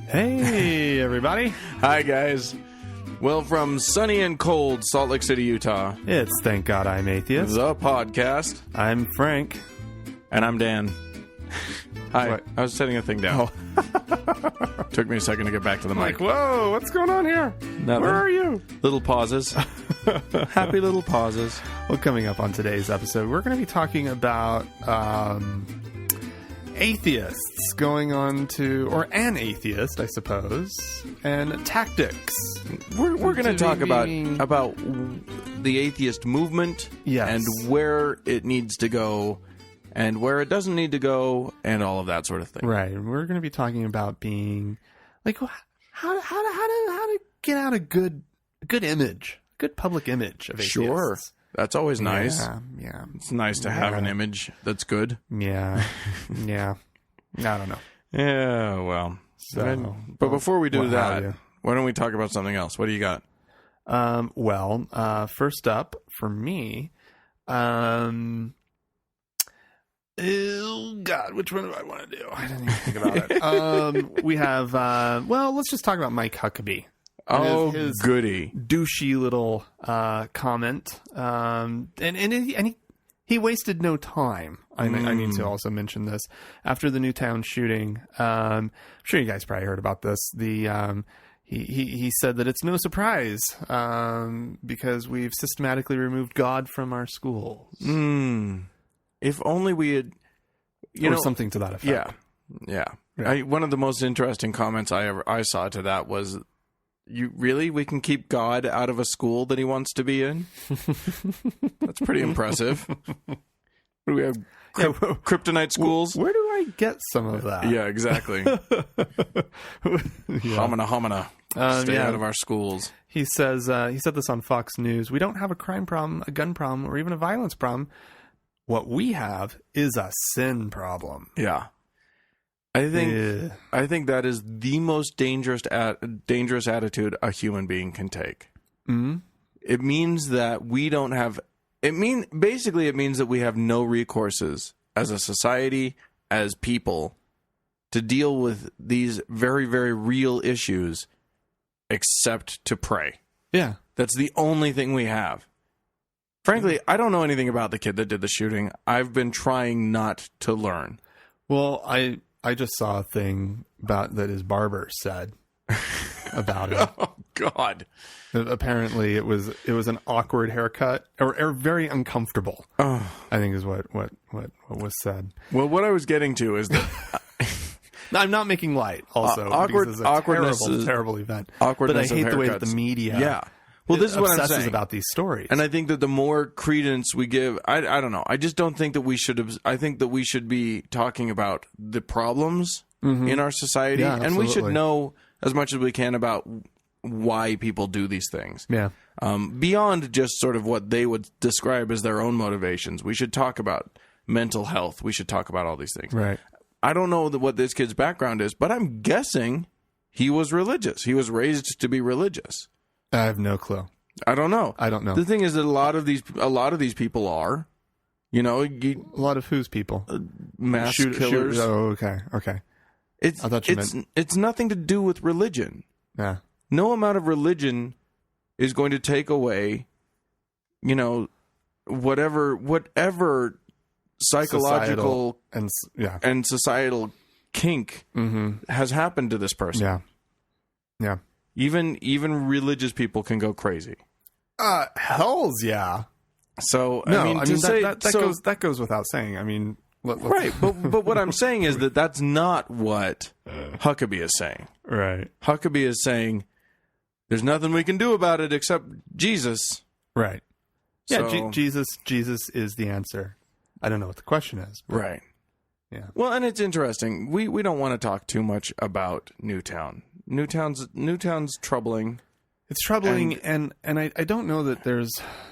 Hey, everybody. Hi, guys. Well, from sunny and cold Salt Lake City, Utah, It's Thank God I'm Atheist. the podcast, I'm Frank. and I'm Dan. Hi. What? I was setting a thing down. Took me a second to get back to the mic. Whoa, what's going on here? Nothing. Where are you? Little pauses. Happy little pauses. Well, coming up on today's episode, we're going to be talking about atheists going on to, or an atheist, I suppose, and tactics. We're going to talk about being- the atheist movement, Yes. and where it needs to go, and where it doesn't need to go, and all of that sort of thing. Right. We're going to be talking about being, like, how to get out a good image, good public image of atheists. Sure. That's always nice. Yeah. It's nice to have an image that's good. Yeah. Yeah. I don't know. Yeah, well. So, but before we do what have that, you? why don't we talk about something else? What do you got? First up for me, oh God, which one do I want to do? I didn't even think about it. We have, let's just talk about Mike Huckabee. Oh, His goody. douchey little comment. And he wasted no time. I need to also mention this. After the Newtown shooting, I'm sure you guys probably heard about this. He said that it's no surprise because we've systematically removed God from our schools. If only we had, Or something to that effect. Yeah. Yeah. One of the most interesting comments I saw to that was, we can keep God out of a school that he wants to be in? That's pretty impressive. What do we have? Kryptonite schools? Where do I get some of that? Yeah, exactly. Homina. Stay out of our schools. He says, he said this on Fox News. We don't have a crime problem, a gun problem, or even a violence problem. What we have is a sin problem. Yeah. I think that is the most dangerous attitude a human being can take. Mm-hmm. It means that we don't have. It means that we have no recourses as a society, as people, to deal with these very, very real issues, except to pray. Yeah, that's the only thing we have. Frankly, I don't know anything about the kid that did the shooting. I've been trying not to learn. Well, I just saw a thing about that his barber said about it. Oh God! Apparently, it was an awkward haircut or very uncomfortable. Oh. I think is what was said. Well, what I was getting to is that I'm not making light. Also, awkwardness is terrible event. Awkwardness, but I hate of the way that haircuts. the media. Yeah. Well, this is what I'm saying about these stories, and I think that the more credence we give, I don't know. I just don't think that we should have. I think that we should be talking about the problems in our society, and we should know as much as we can about why people do these things. Yeah. Beyond just sort of what they would describe as their own motivations, we should talk about mental health. We should talk about all these things. Right. I don't know what this kid's background is, but I'm guessing he was religious. He was raised to be religious. I have no clue. I don't know. The thing is that a lot of these people are, a lot of whose people? Mass killers. Oh, okay. It's nothing to do with religion. Yeah. No amount of religion is going to take away, whatever psychological and societal kink has happened to this person. Yeah. Yeah. Even religious people can go crazy. Hells yeah. So that goes without saying. I mean, right. But what I'm saying is that that's not what Huckabee is saying. Right. Huckabee is saying there's nothing we can do about it except Jesus. Right. Yeah. So, Jesus is the answer. I don't know what the question is. Right. Yeah. Well, and it's interesting. We don't want to talk too much about Newtown. Newtown's troubling. It's troubling, and I don't know that there's,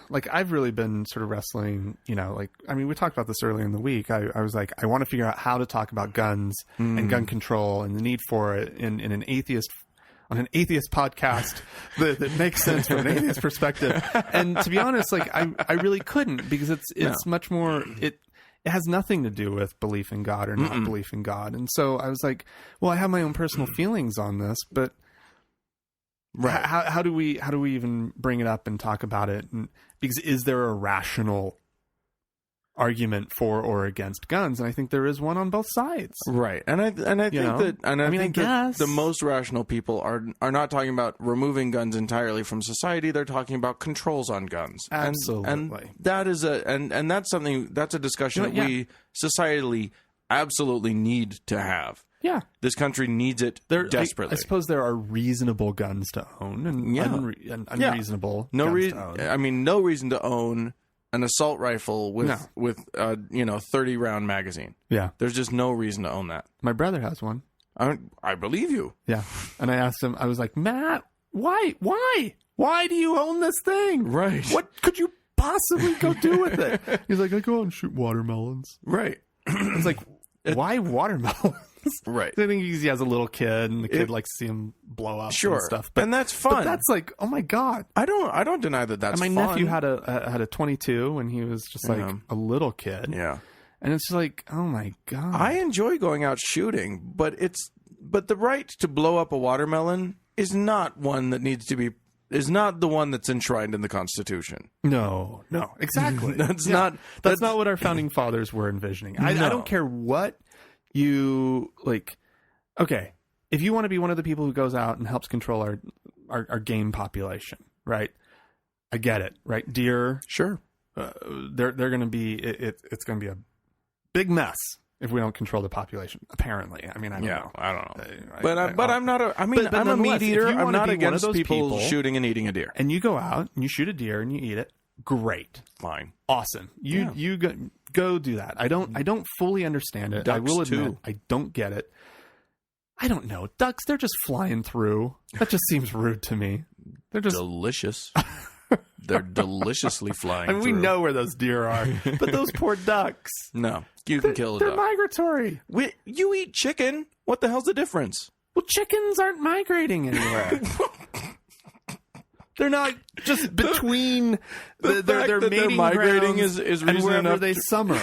like, I've really been sort of wrestling, we talked about this earlier in the week. I was like, I want to figure out how to talk about guns and gun control and the need for it in an atheist on an atheist podcast that makes sense from an atheist perspective. And to be honest, like I really couldn't, because it's much more, It has nothing to do with belief in God or not belief in God. And so I was like, well, I have my own personal feelings on this, but how do we even bring it up and talk about it? And, because is there a rational argument for or against guns? And I think there is one on both sides. Right. And I think that the most rational people are not talking about removing guns entirely from society. They're talking about controls on guns. Absolutely. And that is that's a discussion that we societally absolutely need to have. Yeah. This country needs it desperately. I suppose there are reasonable guns to own and unreasonable guns to own. I mean, no reason to own an assault rifle with 30 round magazine. Yeah. There's just no reason to own that. My brother has one. I believe you. Yeah. And I asked him, I was like, Matt, why do you own this thing? Right. What could you possibly go do with it? He's like, I go out and shoot watermelons. Right. I was like, why watermelons? Right. I think he has a little kid, and the kid likes to see him blow up and stuff. And that's fun. But that's like, oh my God. I don't deny that that's and my nephew had a 22 when he was just like a little kid. Yeah. And it's like, oh my God. I enjoy going out shooting, but the right to blow up a watermelon is not one that is not the one that's enshrined in the Constitution. No, exactly. That's not what our founding fathers were envisioning. I don't care what you like. Okay, if you want to be one of the people who goes out and helps control our game population, right? I get it, right? Deer, sure. They're going to be it's going to be a big mess if we don't control the population. Apparently, I mean, I don't know. I don't know. But I'm not. I'm a meat eater. I'm not against people shooting and eating a deer. And you go out and you shoot a deer and you eat it. Great, fine, awesome. You go do that. I don't fully understand it. Ducks I will admit too. I don't get it. I don't know. Ducks, they're just flying through. That just seems rude to me. They're just delicious. They're deliciously flying. I mean, we know where those deer are, but those poor ducks. No, you can kill a duck. They're migratory. You eat chicken. What the hell's the difference? Well, chickens aren't migrating anywhere. They're not just between their mating migrating grounds is and reason wherever enough they summer.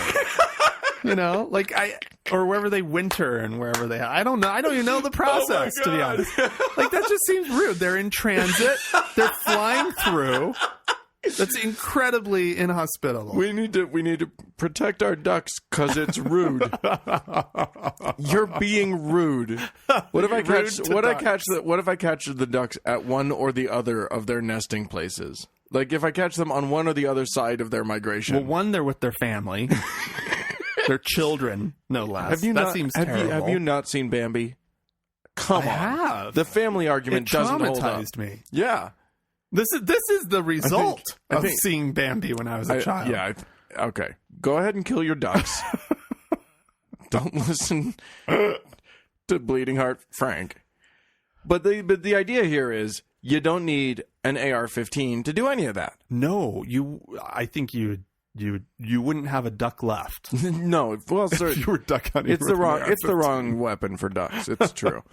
Or wherever they winter and wherever they. I don't know. I don't even know the process, to be honest. Like, that just seems rude. They're in transit. They're flying through. That's incredibly inhospitable. We need to protect our ducks because it's rude. You're being rude. What if I catch the ducks at one or the other of their nesting places? Like, if I catch them on one or the other side of their migration. Well, one, they're with their family. Their children, no less. Seems terrible. Have you not seen Bambi? Come on. I have. The family argument doesn't hold up. It traumatized me. Yeah. This is the result of seeing Bambi when I was a child. Yeah. Okay. Go ahead and kill your ducks. Don't listen to Bleeding Heart Frank. But the idea here is you don't need an AR-15 to do any of that. No, I think you wouldn't have a duck left. No, well, sir, if you were duck hunting. It's the wrong weapon for ducks. It's true.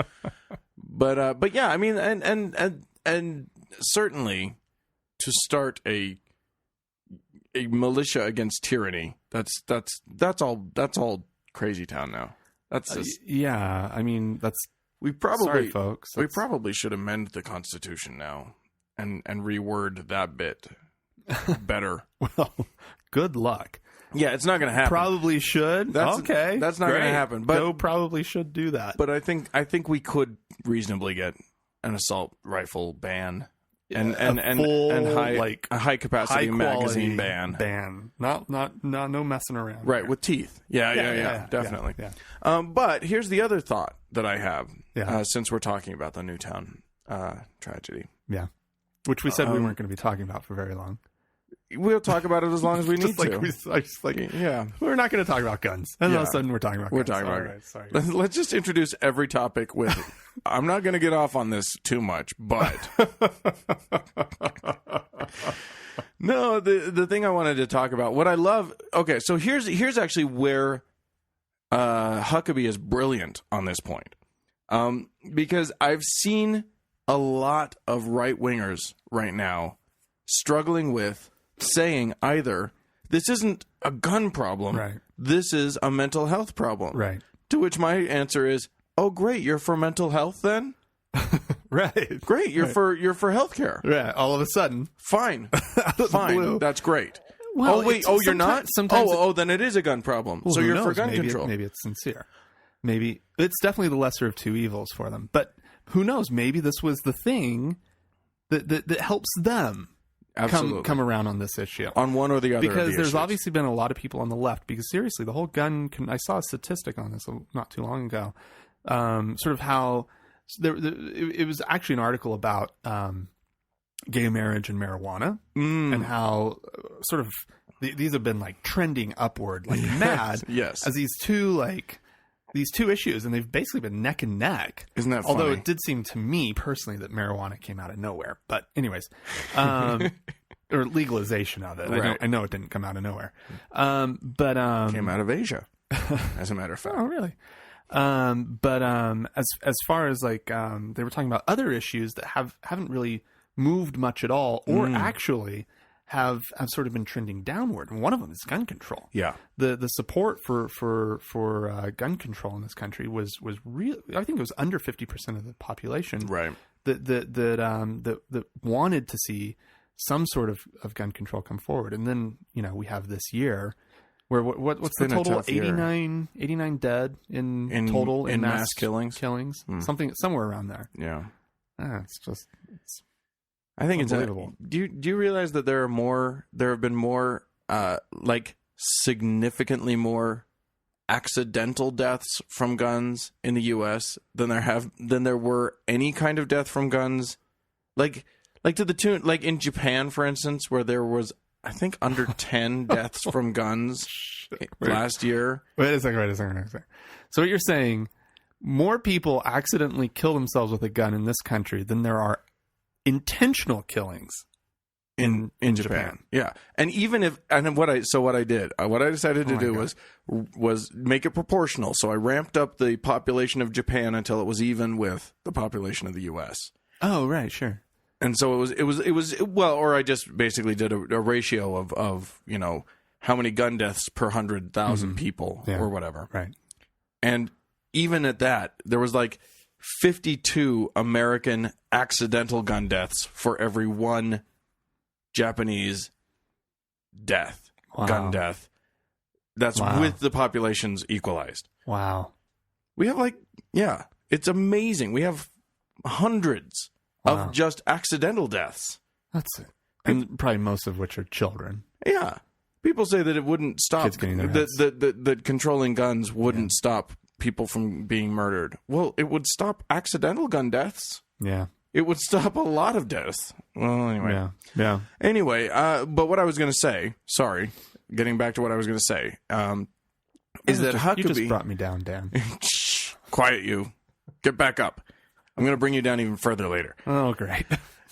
But yeah, I mean, and certainly to start a militia against tyranny. That's all crazy town now. That's just, yeah. I mean, sorry, folks. We probably should amend the Constitution now and reword that bit better. Well, good luck. Yeah, it's not going to happen. Probably should. That's not going to happen. But Joe probably should do that. But I think we could reasonably get an assault rifle ban and a high capacity magazine ban. No messing around. Right, with teeth. Yeah, definitely. Yeah. But here's the other thought that I have. Since we're talking about the Newtown tragedy. Yeah. Which we said we weren't going to be talking about for very long. We'll talk about it as long as we need to. We're not going to talk about guns. And all of a sudden we're talking about guns. Right, sorry. Let's just introduce every topic with, I'm not going to get off on this too much, but... No, the thing I wanted to talk about, what I love... Okay, so here's actually where Huckabee is brilliant on this point. Because I've seen a lot of right-wingers right now struggling with saying either this isn't a gun problem, right. this is a mental health problem. Right. To which my answer is, oh, great, you're for mental health then? Right. Great, you're for healthcare. Yeah, all of a sudden. Fine. Blue. Fine, that's great. Well, oh, wait, you're not? Sometimes then it is a gun problem. well, So who you're knows? for gun maybe control. Maybe it's sincere. Maybe it's definitely the lesser of two evils for them. But who knows? Maybe this was the thing that helps them come around on this issue. On one or the other because of the there's issues. obviously been a lot of people on the left. Because seriously, the whole gun... I saw a statistic on this not too long ago. Sort of how... it was actually an article about gay marriage and marijuana, and how sort of these have been like trending upward like mad. Yes. As these two issues, and they've basically been neck and neck. Isn't that funny? Although it did seem to me personally that marijuana came out of nowhere. But anyways, or legalization of it. Right. I know it didn't come out of nowhere. But came out of Asia, as a matter of fact. Oh, really? But as far as like they were talking about other issues that haven't really moved much at all, or actually have sort of been trending downward, and one of them is gun control. Yeah, the support for gun control in this country was real. I think it was under 50% of the population, right? That wanted to see some sort of gun control come forward, and then we have this year. Where what's the total? 89 dead in total in mass killings. Somewhere around there. Yeah, I think it's unbelievable. Do you realize that there have been more like significantly more accidental deaths from guns in the U.S. than there were any kind of death from guns, like to the tune, like in Japan, for instance, where there was, I think, under 10 deaths from guns last year. Wait a second. So what you're saying, more people accidentally kill themselves with a gun in this country than there are intentional killings in Japan. Yeah. And even if, and what I decided to do was make it proportional. So I ramped up the population of Japan until it was even with the population of the U.S. Oh, right. Sure. And so it was or I just basically did a ratio of how many gun deaths per 100,000 people or whatever. Right. And even at that, there was like 52 American accidental gun deaths for every one Japanese death, gun death. That's with the populations equalized. Wow. We have it's amazing. We have hundreds of just accidental deaths. That's it. And probably most of which are children. Yeah. People say that it wouldn't stop, that controlling guns wouldn't stop people from being murdered. Well, it would stop accidental gun deaths. Yeah. It would stop a lot of deaths. Well, anyway. Yeah. Anyway, but what I was going to say, getting back to what I was going to say, is that Huckabee... You just brought me down, Dan. Shh, quiet you. Get back up. I'm going to bring you down even further later. Oh, great.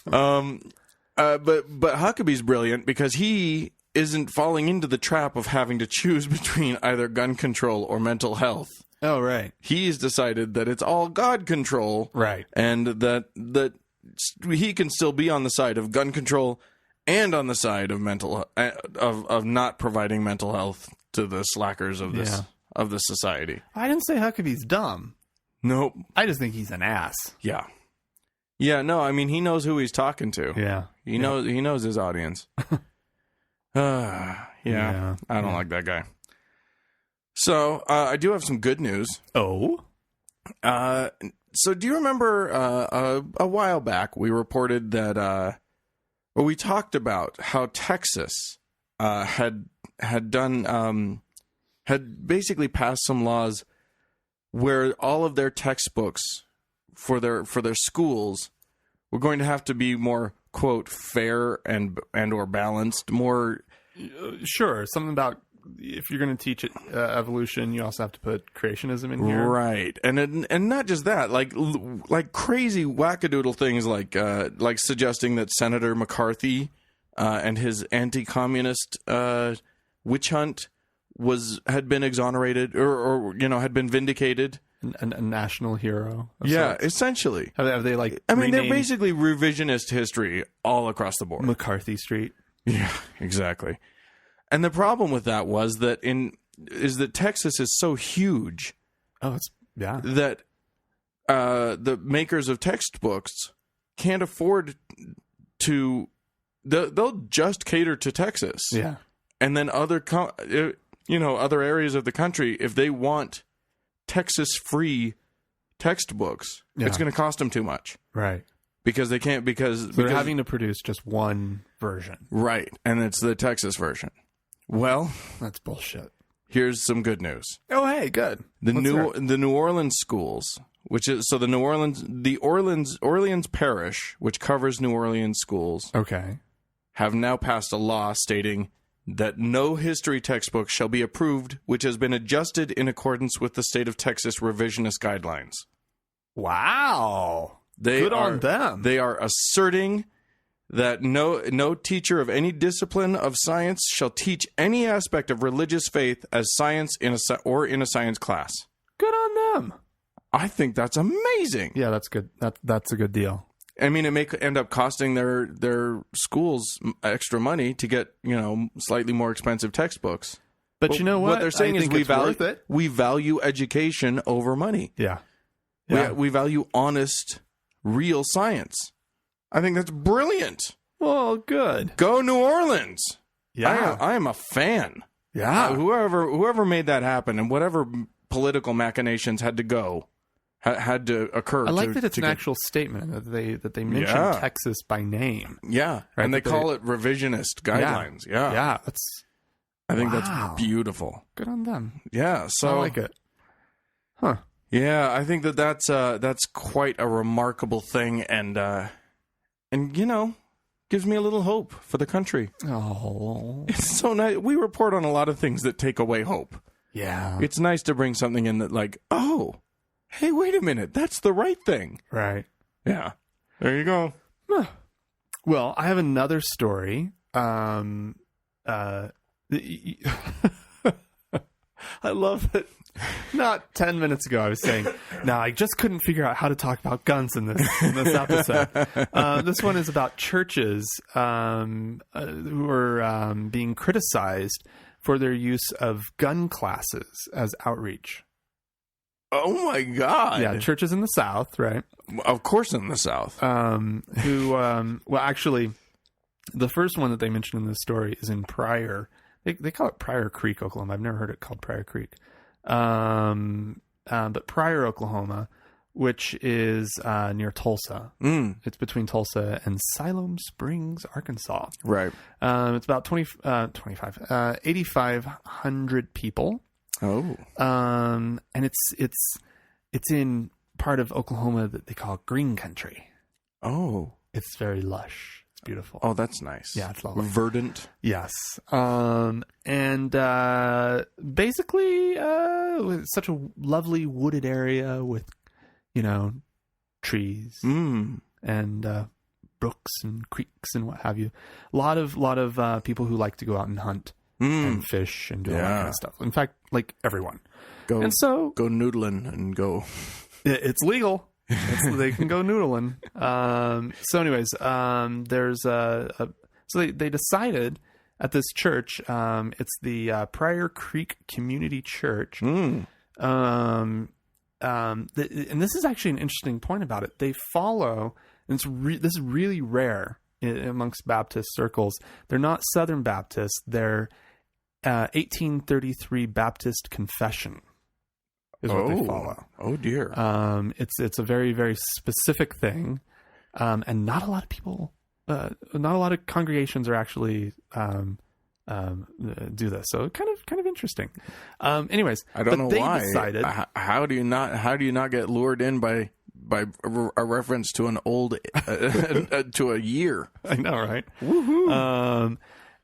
But Huckabee's brilliant because he isn't falling into the trap of having to choose between either gun control or mental health. Oh, right. He's decided that it's all God control. Right. And that he can still be on the side of gun control and on the side of of not providing mental health to the slackers of this society. I didn't say Huckabee's dumb. Nope. I just think he's an ass. Yeah. Yeah, no, I mean, he knows who he's talking to. Yeah. He knows his audience. I don't like that guy. So, I do have some good news. Oh? So do you remember a while back we reported that we talked about how Texas had basically passed some laws where all of their textbooks for their schools were going to have to be more, quote, fair and or balanced, more... Sure, something about if you're going to teach evolution, you also have to put creationism in here. Right. And not just that, like crazy wackadoodle things like suggesting that Senator McCarthy and his anti-communist witch hunt had been exonerated or had been vindicated. A national hero. Yeah, sorts. Essentially. Have they like? I mean, they're basically revisionist history all across the board. McCarthy Street. Yeah, exactly. And the problem with that was that that Texas is so huge Yeah. that the makers of textbooks can't afford to. They'll just cater to Texas. Yeah. And then other areas of the country, if they want Texas-free textbooks, it's going to cost them too much. Right. Because they can't, because they're having to produce just one version. Right. And it's the Texas version. Well, that's bullshit. Here's some good news. Oh, hey, good. The New Orleans schools, which is the Orleans parish, which covers New Orleans schools, okay, have now passed a law stating that no history textbook shall be approved, which has been adjusted in accordance with the state of Texas revisionist guidelines. Wow. Good on them. They are asserting that no teacher of any discipline of science shall teach any aspect of religious faith as science in a science class. Good on them. I think that's amazing. Yeah, that's good. That's a good deal. I mean, it may end up costing their schools extra money to get, slightly more expensive textbooks. But you know what? What they're saying is we value education over money. Yeah. We value honest, real science. I think that's brilliant. Well, good. Go New Orleans. Yeah. I am a fan. Yeah. Whoever made that happen and whatever political machinations had to occur. I like that it's an actual statement that they mention Texas by name. Yeah. Right? And they call it revisionist guidelines. Yeah. Yeah. I think that's beautiful. Good on them. Yeah. So I like it. Huh. Yeah, I think that's quite a remarkable thing, and gives me a little hope for the country. Oh, it's so nice. We report on a lot of things that take away hope. Yeah, it's nice to bring something in that, like, oh, hey, wait a minute, that's the right thing. Right. Yeah. There you go. Well, I have another story. I love it. Not 10 minutes ago, I was saying, no, I just couldn't figure out how to talk about guns in this episode. This one is about churches who are being criticized for their use of gun classes as outreach. Oh, my God. Yeah, churches in the South, right? Of course in the South. Actually, the first one that they mentioned in this story is in Pryor. They call it Pryor Creek, Oklahoma. I've never heard it called Pryor Creek. But Pryor, Oklahoma, which is near Tulsa. It's between Tulsa and Siloam Springs, Arkansas. Right. It's about 8,500 people. Oh. And it's in part of Oklahoma that they call green country. Oh. It's very lush. It's beautiful. Oh, that's nice. Yeah, it's lovely. Verdant. Yes. And basically, it's such a lovely wooded area with, trees and brooks and creeks and what have you. A lot of people who like to go out and hunt and fish and do all that kind of stuff. In fact, like everyone. Go noodling and go. It's legal. They can go noodling. So anyways, there's so they decided at this church, it's the Pryor Creek Community Church. And this is actually an interesting point about it. They follow, and this is really rare amongst Baptist circles. They're not Southern Baptists. They're 1833 Baptist Confession. Is what they follow. Oh dear. It's a very, very specific thing, and not a lot of people, not a lot of congregations are actually do this. So kind of interesting. Anyways, I don't know why. Decided, how do you not get lured in by a reference to an old to a year? I know, right? Woohoo!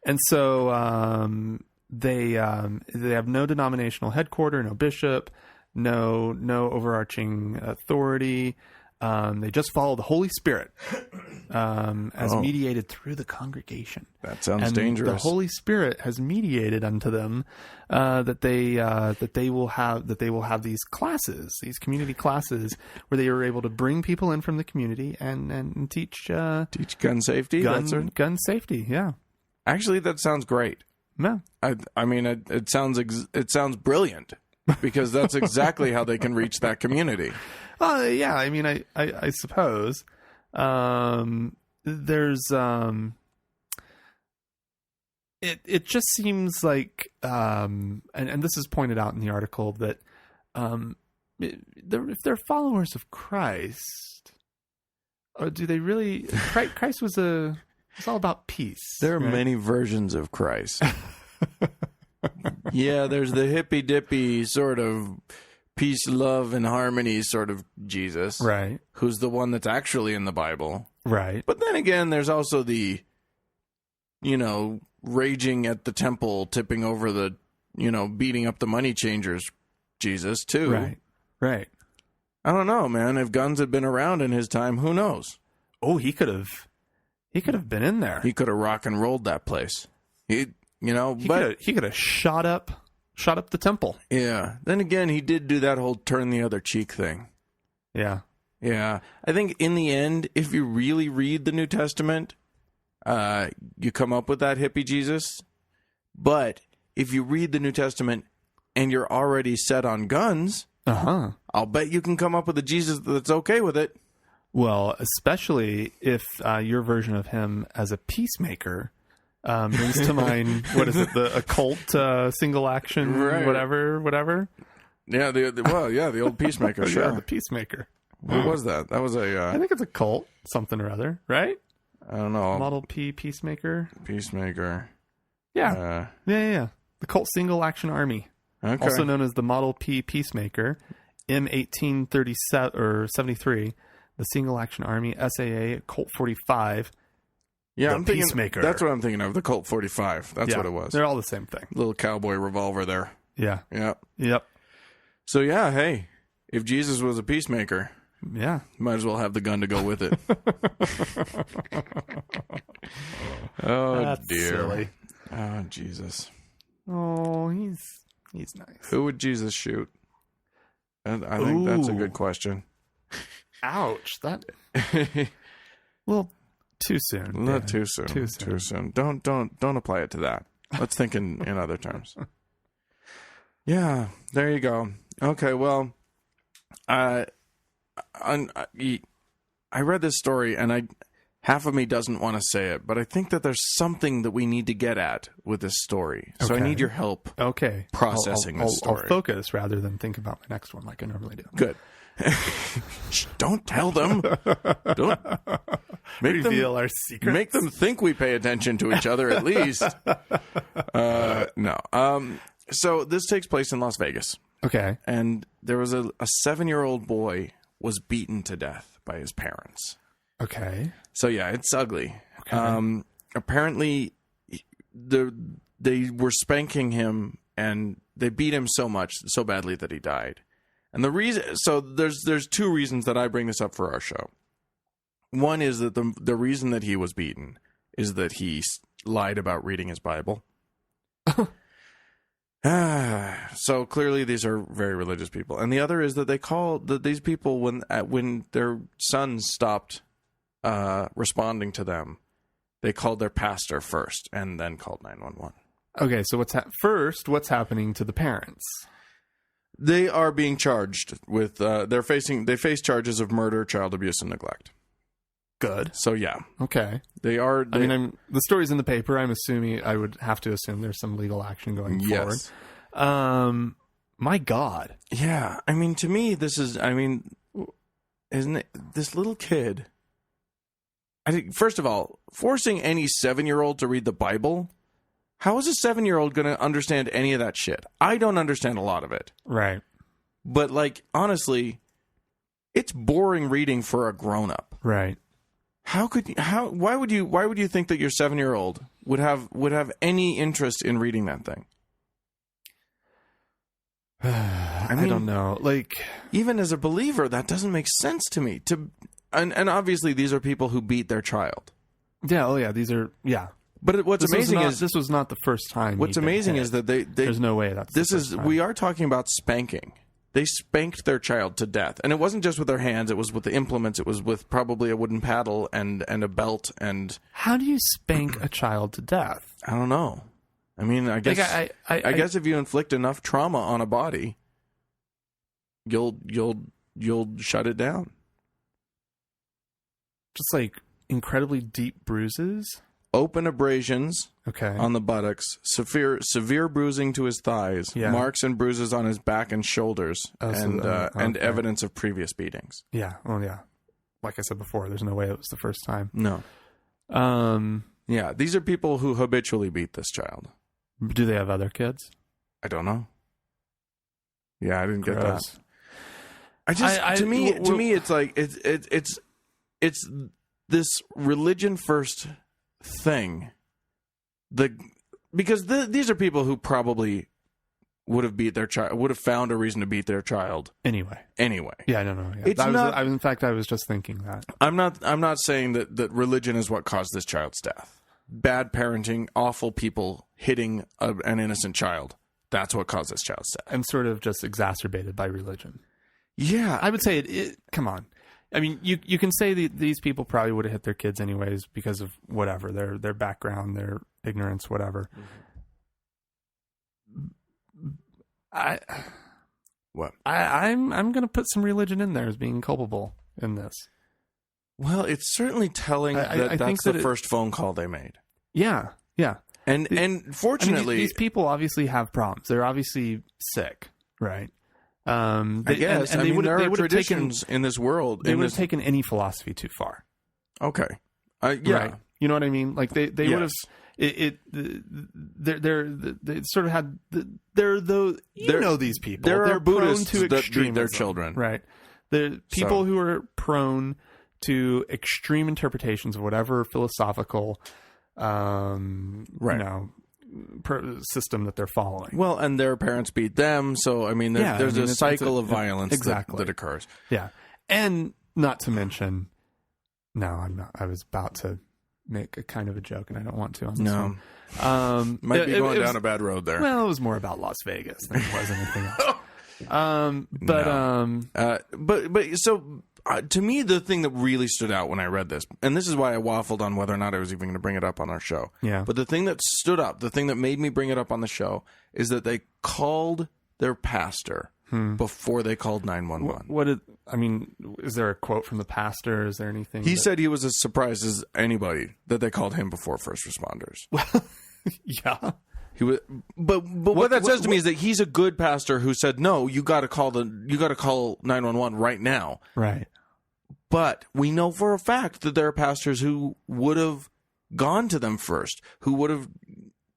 And so they have no denominational headquarter, no bishop. No overarching authority. They just follow the Holy Spirit as mediated through the congregation. That sounds dangerous. The Holy Spirit has mediated unto them that they will have these classes, these community classes, where they are able to bring people in from the community and teach gun safety. Gun safety. Yeah. Actually, that sounds great. No. I mean, it sounds brilliant because that's exactly how they can reach that community. Yeah. I mean, I suppose there's it just seems like and this is pointed out in the article that if they're followers of Christ, do they really? Christ was it's all about peace. There are right? many versions of Christ. Yeah, there's the hippy dippy sort of peace, love, and harmony sort of Jesus, right? Who's the one that's actually in the Bible, right? But then again, there's also the, raging at the temple, tipping over the, beating up the money changers Jesus too. Right. I don't know, man. If guns had been around in his time, who knows? Oh, he could have been in there. He could have rock and rolled that place. He could have shot up the temple. Yeah. Then again, he did do that whole turn the other cheek thing. Yeah. Yeah. I think in the end, if you really read the New Testament, you come up with that hippie Jesus. But if you read the New Testament and you're already set on guns, I'll bet you can come up with a Jesus that's okay with it. Well, especially if your version of him as a peacemaker brings to mind, what is it, the occult single action, right. whatever? Yeah, the old peacemaker, sure. Yeah, the peacemaker. What was that? That was I think it's a cult, something or other, right? I don't know. Model P peacemaker. Peacemaker. Yeah. Yeah. The cult single action army. Okay. Also known as the Model P Peacemaker, M1837 or 73, the Single Action Army, SAA, Colt 45. Yeah, the I'm thinking Peacemaker. That's what I'm thinking of. The Colt 45. That's what it was. They're all the same thing. Little cowboy revolver there. Yeah. Yep. So yeah, hey, if Jesus was a peacemaker, might as well have the gun to go with it. Oh, that's dear. Silly. Oh, Jesus. Oh, he's nice. Who would Jesus shoot? I think that's a good question. Ouch. That. Well, too soon. Not too soon. Too soon. Don't apply it to that. Let's think in other terms. Yeah, there you go. Okay, well, I read this story, and half of me doesn't want to say it, but I think that there's something that we need to get at with this story. So I need your help. Okay, processing this story. I'll focus rather than think about my next one like I normally do. Good. Don't tell them. Don't reveal our secrets. Make them think we pay attention to each other at least. No. So this takes place in Las Vegas. Okay. And there was a 7-year-old boy was beaten to death by his parents. Okay. So yeah, it's ugly. Okay. Apparently, they were spanking him and they beat him so badly that he died. And the reason, so there's two reasons that I bring this up for our show. One is that the reason that he was beaten is that he lied about reading his Bible. So clearly these are very religious people. And the other is that these people, when their sons stopped responding to them, they called their pastor first and then called 911. Okay, so what's happening to the parents? They are being charged with they face charges of murder, child abuse, and neglect. Good. So yeah. Okay. The story's in the paper. I would have to assume there's some legal action going forward. My God. Yeah. I mean, to me, isn't it this little kid? I think, first of all, forcing any 7-year-old to read the Bible. How is a 7-year-old going to understand any of that shit? I don't understand a lot of it. Right. But honestly, it's boring reading for a grown-up. Right. Why would you think that your 7-year-old would have any interest in reading that thing? I don't know. Even as a believer, that doesn't make sense to me. And obviously these are people who beat their child. Yeah, oh yeah, these are But what's amazing is this was not the first time. What's amazing is that there's no way we are talking about spanking. They spanked their child to death, and it wasn't just with their hands. It was with the implements. It was with probably a wooden paddle and a belt. And how do you spank a child to death? I don't know. I mean, I guess Like, I guess if you inflict enough trauma on a body, you'll shut it down. Just like incredibly deep bruises. Open abrasions Okay. on the buttocks, severe bruising to his thighs, Yeah. marks and bruises on his back and shoulders, and okay. evidence of previous beatings. Yeah. Oh, yeah. Like I said before, there's no way it was the first time. No. Yeah, these are people who habitually beat this child. Do they have other kids? I don't know. Yeah, I didn't get that. Gross. To me, it's like it's this religion first thing. Because these are people who probably would have beat their child, would have found a reason to beat their child Anyway. Yeah, no. Yeah. It's not. In fact, I was just thinking that. I'm not saying that religion is what caused this child's death. Bad parenting, awful people hitting an innocent child. That's what caused this child's death. And sort of just exacerbated by religion. Yeah. I would say it come on. I mean, you can say these people probably would have hit their kids anyways because of whatever, their background, their ignorance, whatever. I'm going to put some religion in there as being culpable in this. Well, it's certainly telling that that's the first phone call they made. Yeah. And fortunately, these people obviously have problems. They're obviously sick, right? I guess. And I mean, there are traditions in this world. They would have taken any philosophy too far. Okay. Yeah. Right. You know what I mean? Like they would have. They sort of had. They're these people. There they're are Buddhists prone to that extremism, beat their children. Right. The people who are prone to extreme interpretations of whatever philosophical, system that they're following. Well, and their parents beat them, so I mean, there's a cycle of violence that occurs. Yeah, and not to mention, no, I'm not. I was about to make a kind of a joke, and I don't want to on this one. Might be going down a bad road there. Well, it was more about Las Vegas than it was anything else. To me, the thing that really stood out when I read this, and this is why I waffled on whether or not I was even going to bring it up on our show. Yeah. But the thing that stood up, the thing that made me bring it up on the show, is that they called their pastor before they called 911. Is there a quote from the pastor? Is there anything? He said he was as surprised as anybody that they called him before first responders. Well, yeah. He was, but what that says to me is that he's a good pastor who said, no, you got to call 911 right now. Right. But we know for a fact that there are pastors who would have gone to them first, who would have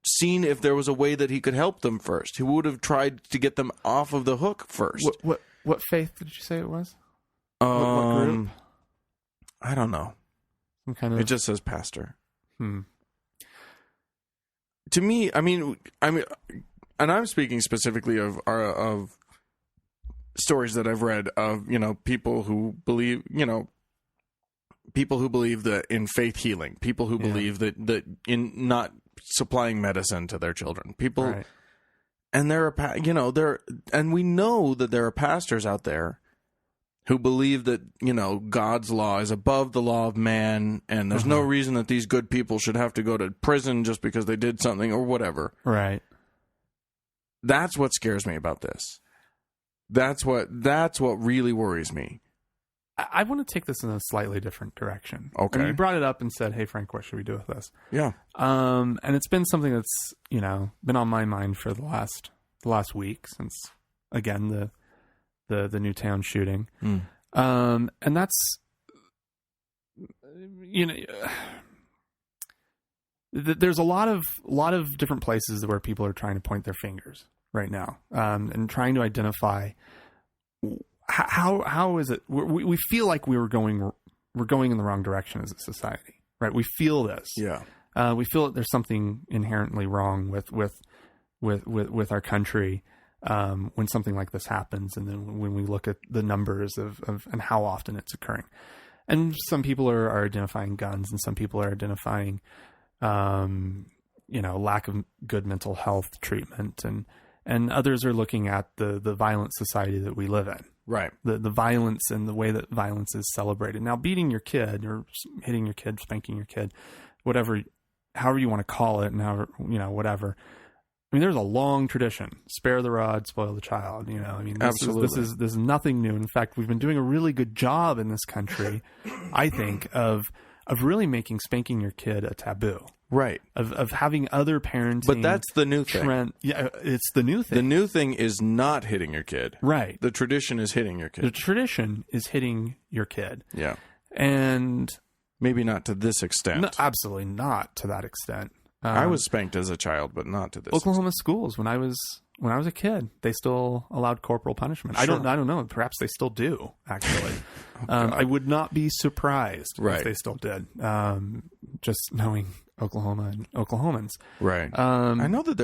seen if there was a way that he could help them first, who would have tried to get them off of the hook first. What faith did you say it was? What group? I don't know. Some kind of. It just says pastor. To me, I mean, and I'm speaking specifically of stories that I've read of, people who believe, that in faith healing, people who believe that in not supplying medicine to their children, people, right. And and we know that there are pastors out there who believe that, God's law is above the law of man, and there's no reason that these good people should have to go to prison just because they did something or whatever. Right. That's what scares me about this. That's what really worries me. I want to take this in a slightly different direction. Okay. You brought it up and said, hey, Frank, what should we do with this? Yeah. And it's been something that's, been on my mind for the last week since, again, the Newtown shooting. And that's, there's a lot of different places where people are trying to point their fingers right now, and trying to identify how is it we feel like we're going in the wrong direction as a society, right? We feel this. Yeah. We feel that there's something inherently wrong with our country when something like this happens, and then when we look at the numbers of and how often it's occurring. And some people are identifying guns, and some people are identifying lack of good mental health treatment, and others are looking at the violent society that we live in. Right. The violence and the way that violence is celebrated. Now, beating your kid or hitting your kid, spanking your kid, however you want to call it, and whatever, mean, there's a long tradition. Spare the rod, spoil the child. You know, I mean, this is nothing new. In fact, we've been doing a really good job in this country, I think, of really making spanking your kid a taboo. Right. Of having other parenting. But that's the new thing. Yeah, it's the new thing. The new thing is not hitting your kid. Right. The tradition is hitting your kid. The tradition is hitting your kid. Yeah. And maybe not to this extent. No, absolutely not to that extent. I was spanked as a child, but not to this Oklahoma extent. Schools, when I was a kid, they still allowed corporal punishment. Sure. I don't know. Perhaps they still do, actually. I would not be surprised if they still did. Just knowing Oklahoma and Oklahomans. Right. I know that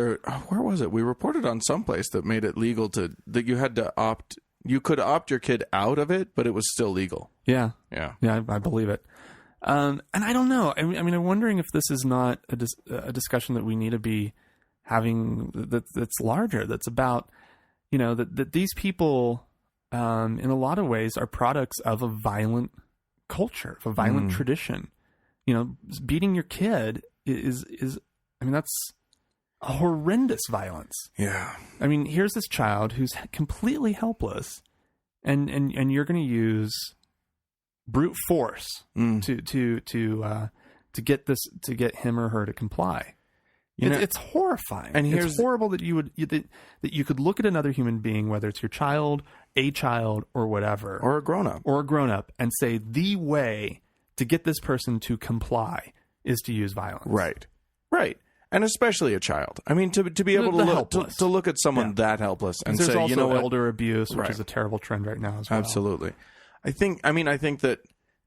where was it? We reported on someplace that made it legal that you had to opt. You could opt your kid out of it, but it was still legal. Yeah. Yeah. Yeah, I believe it. And I don't know. I mean, I'm wondering if this is not a discussion that we need to be having that's larger. That's about, you know, that these people, in a lot of ways, are products of a violent culture, of a violent tradition. You know, beating your kid is I mean, that's a horrendous violence. Yeah. I mean, here's this child who's completely helpless, and you're going to use brute force to get him or her to comply. It's horrifying. And it's horrible that you could look at another human being, whether it's your child, a child, or whatever, or a grown up, and say the way to get this person to comply is to use violence. Right. Right. And especially a child. I mean, to be able to look at someone that helpless and say, also, you know what, elder abuse, which is a terrible trend right now as well. Absolutely. I think that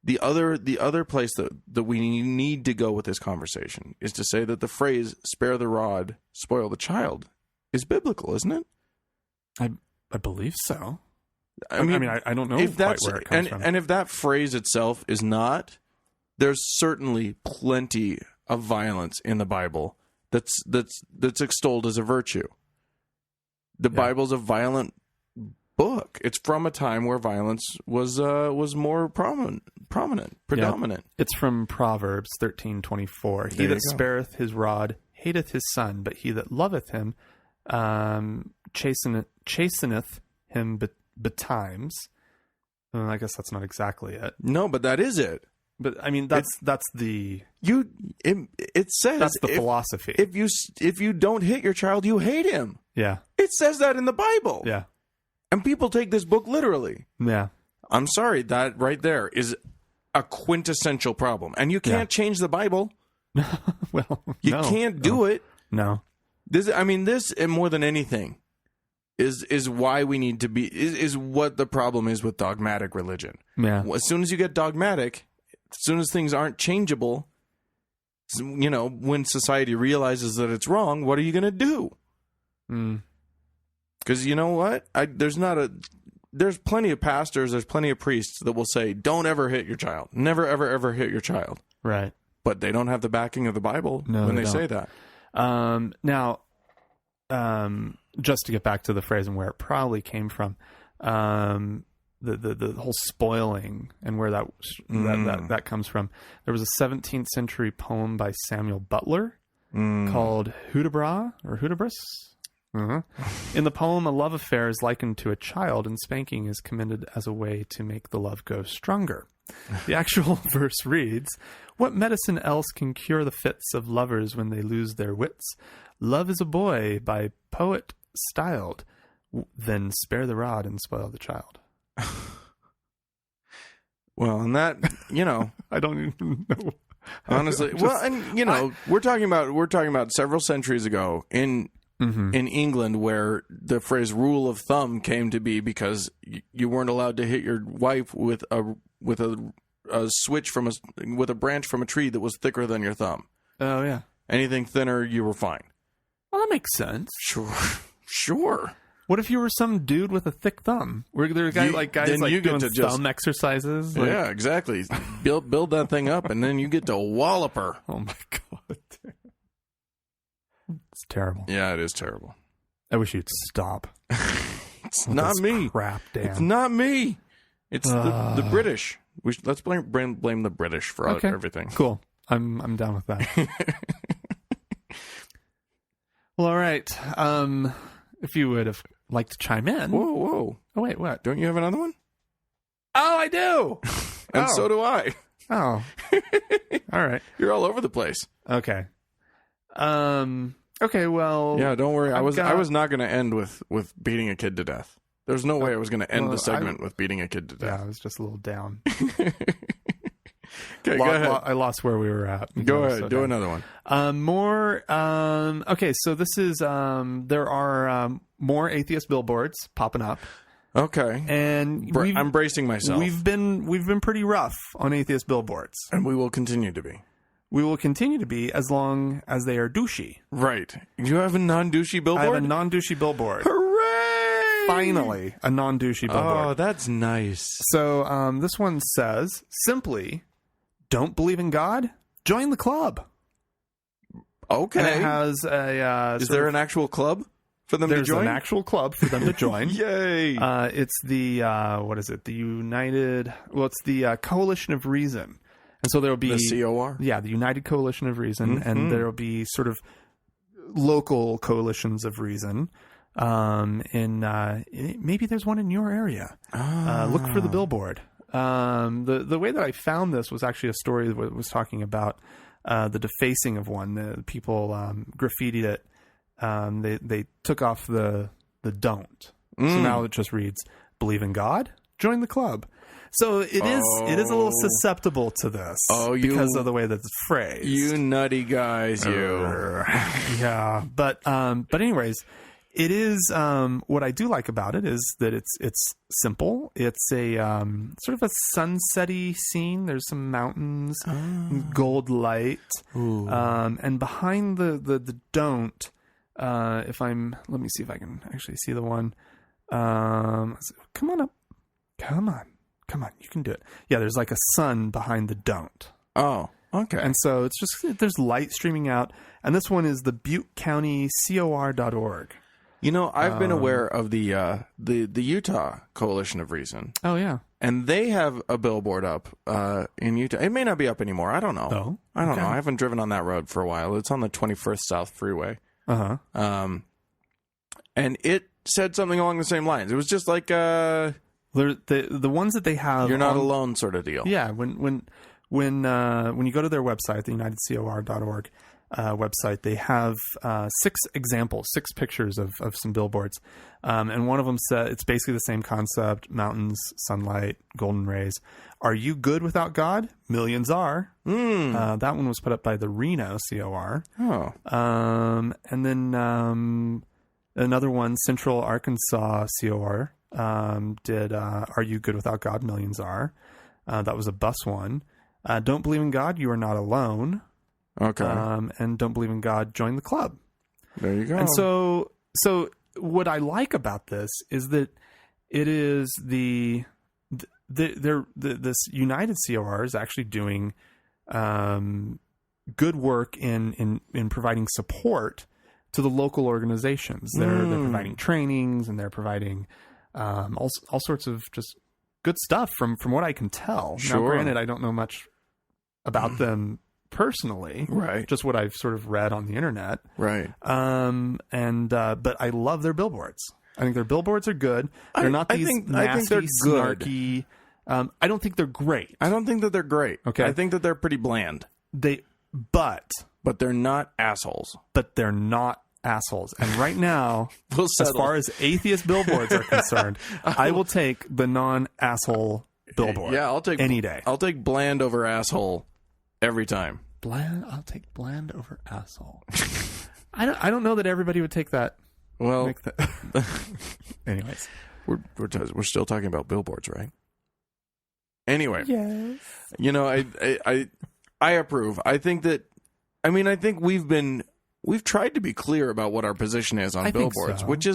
the other place that we need to go with this conversation is to say that the phrase "spare the rod, spoil the child" is biblical, isn't it? I believe so. I mean, I don't know if quite where it comes from. And if that phrase itself is not, there's certainly plenty of violence in the Bible that's extolled as a virtue. The Bible's a violent book. It's from a time where violence was more predominant. Yeah. It's from Proverbs 13:24. He that spareth his rod hateth his son, but he that loveth him chasteneth him betimes. I guess that's not exactly it. No, but that is it. But I mean, that's the it says that's the philosophy. If you don't hit your child, you hate him. Yeah, it says that in the Bible. Yeah, and people take this book literally. Yeah, I'm sorry, that right there is a quintessential problem, and you can't change the Bible. Well, you can't do it. No, this and more than anything is why we need to be is what the problem is with dogmatic religion. Yeah, as soon as you get dogmatic. As soon as things aren't changeable, you know, when society realizes that it's wrong, what are you going to do? Because you know what? There's plenty of pastors, there's plenty of priests that will say, don't ever hit your child. Never, ever, ever hit your child. Right. But they don't have the backing of the Bible when they say that. Now, just to get back to the phrase and where it probably came from, the whole spoiling and where that comes from. There was a 17th century poem by Samuel Butler called Hudibras or Hudibras. In the poem, a love affair is likened to a child, and spanking is commended as a way to make the love go stronger. The actual verse reads, "What medicine else can cure the fits of lovers when they lose their wits? Love is a boy by poet styled. Then spare the rod and spoil the child." Well, and that, you know, I don't even know. Honestly, well, and you know, we're talking about several centuries ago in England, where the phrase "rule of thumb" came to be because you weren't allowed to hit your wife with a switch with a branch from a tree that was thicker than your thumb. Oh yeah, anything thinner, you were fine. Well, that makes sense. Sure. What if you were some dude with a thick thumb? Were there guys doing thumb exercises? Yeah, exactly. build that thing up, and then you get to wallop her. Oh my god, it's terrible. Yeah, it is terrible. I wish you'd stop. It's not me. Crap, Dan. It's not me. It's the British. Let's blame the British for everything. Cool. I'm down with that. Well, all right. If you would have liked to chime in. Whoa. Oh, wait, what? Don't you have another one? Oh, I do. And so do I. Oh. All right. You're all over the place. Okay. Okay, well. Yeah, don't worry. I was not going to end with beating a kid to death. There's no way I was going to end the segment with beating a kid to death. Yeah, I was just a little down. Okay, go ahead. I lost where we were at. Go ahead. Do another one. Okay, so this is, there are more atheist billboards popping up. Okay. And I'm bracing myself. We've been pretty rough on atheist billboards. And we will continue to be. We will continue to be as long as they are douchey. Right. You have a non-douchey billboard? I have a non-douchey billboard. Hooray! Finally, a non-douchey billboard. Oh, that's nice. So this one says, simply, don't believe in God? Join the club. Okay. And it has a... Is there an actual club for them to join? There's an actual club for them to join. Yay! It's the, what is it? The United... Well, it's the Coalition of Reason. And so there will be... The COR? Yeah, the United Coalition of Reason. Mm-hmm. And there will be sort of local coalitions of reason. Maybe there's one in your area. Look for the billboard. The way that I found this was actually a story that was talking about the defacing of one. The people graffitied it. They took off the don't. So now it just reads, believe in God? Join the club. So it is a little susceptible to this because of the way that it's phrased. You nutty guys, you. Yeah. But anyways, it is what I do like about it is that it's simple. It's a sort of a sunsetty scene. There's some mountains, gold light, and behind the don't. Let me see if I can actually see the one. Come on up. Come on, you can do it. Yeah, there's like a sun behind the don't. Oh, okay. And so it's just, there's light streaming out. And this one is the Butte County COR.org. You know, I've been aware of the Utah Coalition of Reason. Oh, yeah. And they have a billboard up in Utah. It may not be up anymore. I don't know. Oh, I don't know. I haven't driven on that road for a while. It's on the 21st South Freeway. Uh-huh. And it said something along the same lines. It was just like... the ones that they have... You're not alone sort of deal. Yeah. When you go to their website, the UnitedCOR.org website, they have 6 pictures of some billboards. And one of them said, it's basically the same concept, mountains, sunlight, golden rays. Are you good without God? Millions are. That one was put up by the Reno COR. Oh. And then another one, Central Arkansas COR, did Are You Good Without God? Millions Are. That was a bus one. Don't believe in God? You are not alone. Okay. And don't believe in God? Join the club. There you go. And so what I like about this is that it is this United COR is actually doing good work in providing support to the local organizations. They're providing trainings and they're providing all sorts of just good stuff from what I can tell. Sure. Now, granted, I don't know much about them personally, right? Just what I've sort of read on the internet, right? But I love their billboards. I think their billboards are good. They're not these nasty, snarky. I don't think they're great. I don't think that they're great. Okay, I think that they're pretty bland. But they're not assholes. But they're not assholes. And right now, as far as atheist billboards are concerned, I will take the non-asshole billboard. Yeah, I'll take any day. I'll take bland over asshole every time. I'll take bland over asshole. I don't know that everybody would take that. Well, anyways, we're still talking about billboards, right? Anyway, yes. You know, I approve. I think we've tried to be clear about what our position is on billboards, which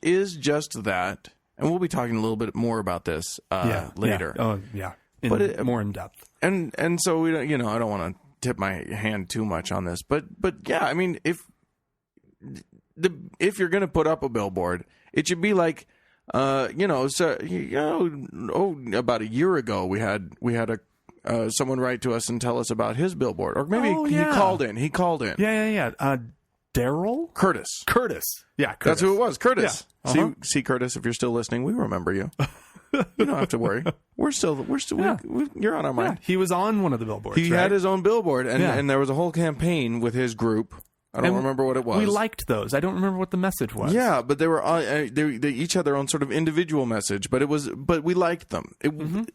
is just that. And we'll be talking a little bit more about this later. Yeah. Oh, yeah. More in depth. And so we don't, I don't want to tip my hand too much on this, but yeah, I mean, if you're going to put up a billboard, it should be like, about a year ago we had someone write to us and tell us about his billboard, or maybe he called in. Yeah. Daryl? Curtis. Yeah, Curtis. That's who it was. Curtis. Yeah. Uh-huh. See, Curtis, if you're still listening, we remember you. You don't have to worry. We're still. Yeah. You're on our mind. Yeah, he was on one of the billboards. He had his own billboard, and there was a whole campaign with his group. I don't remember what it was. We liked those. I don't remember what the message was. Yeah, but they were all, they each had their own sort of individual message, but we liked them.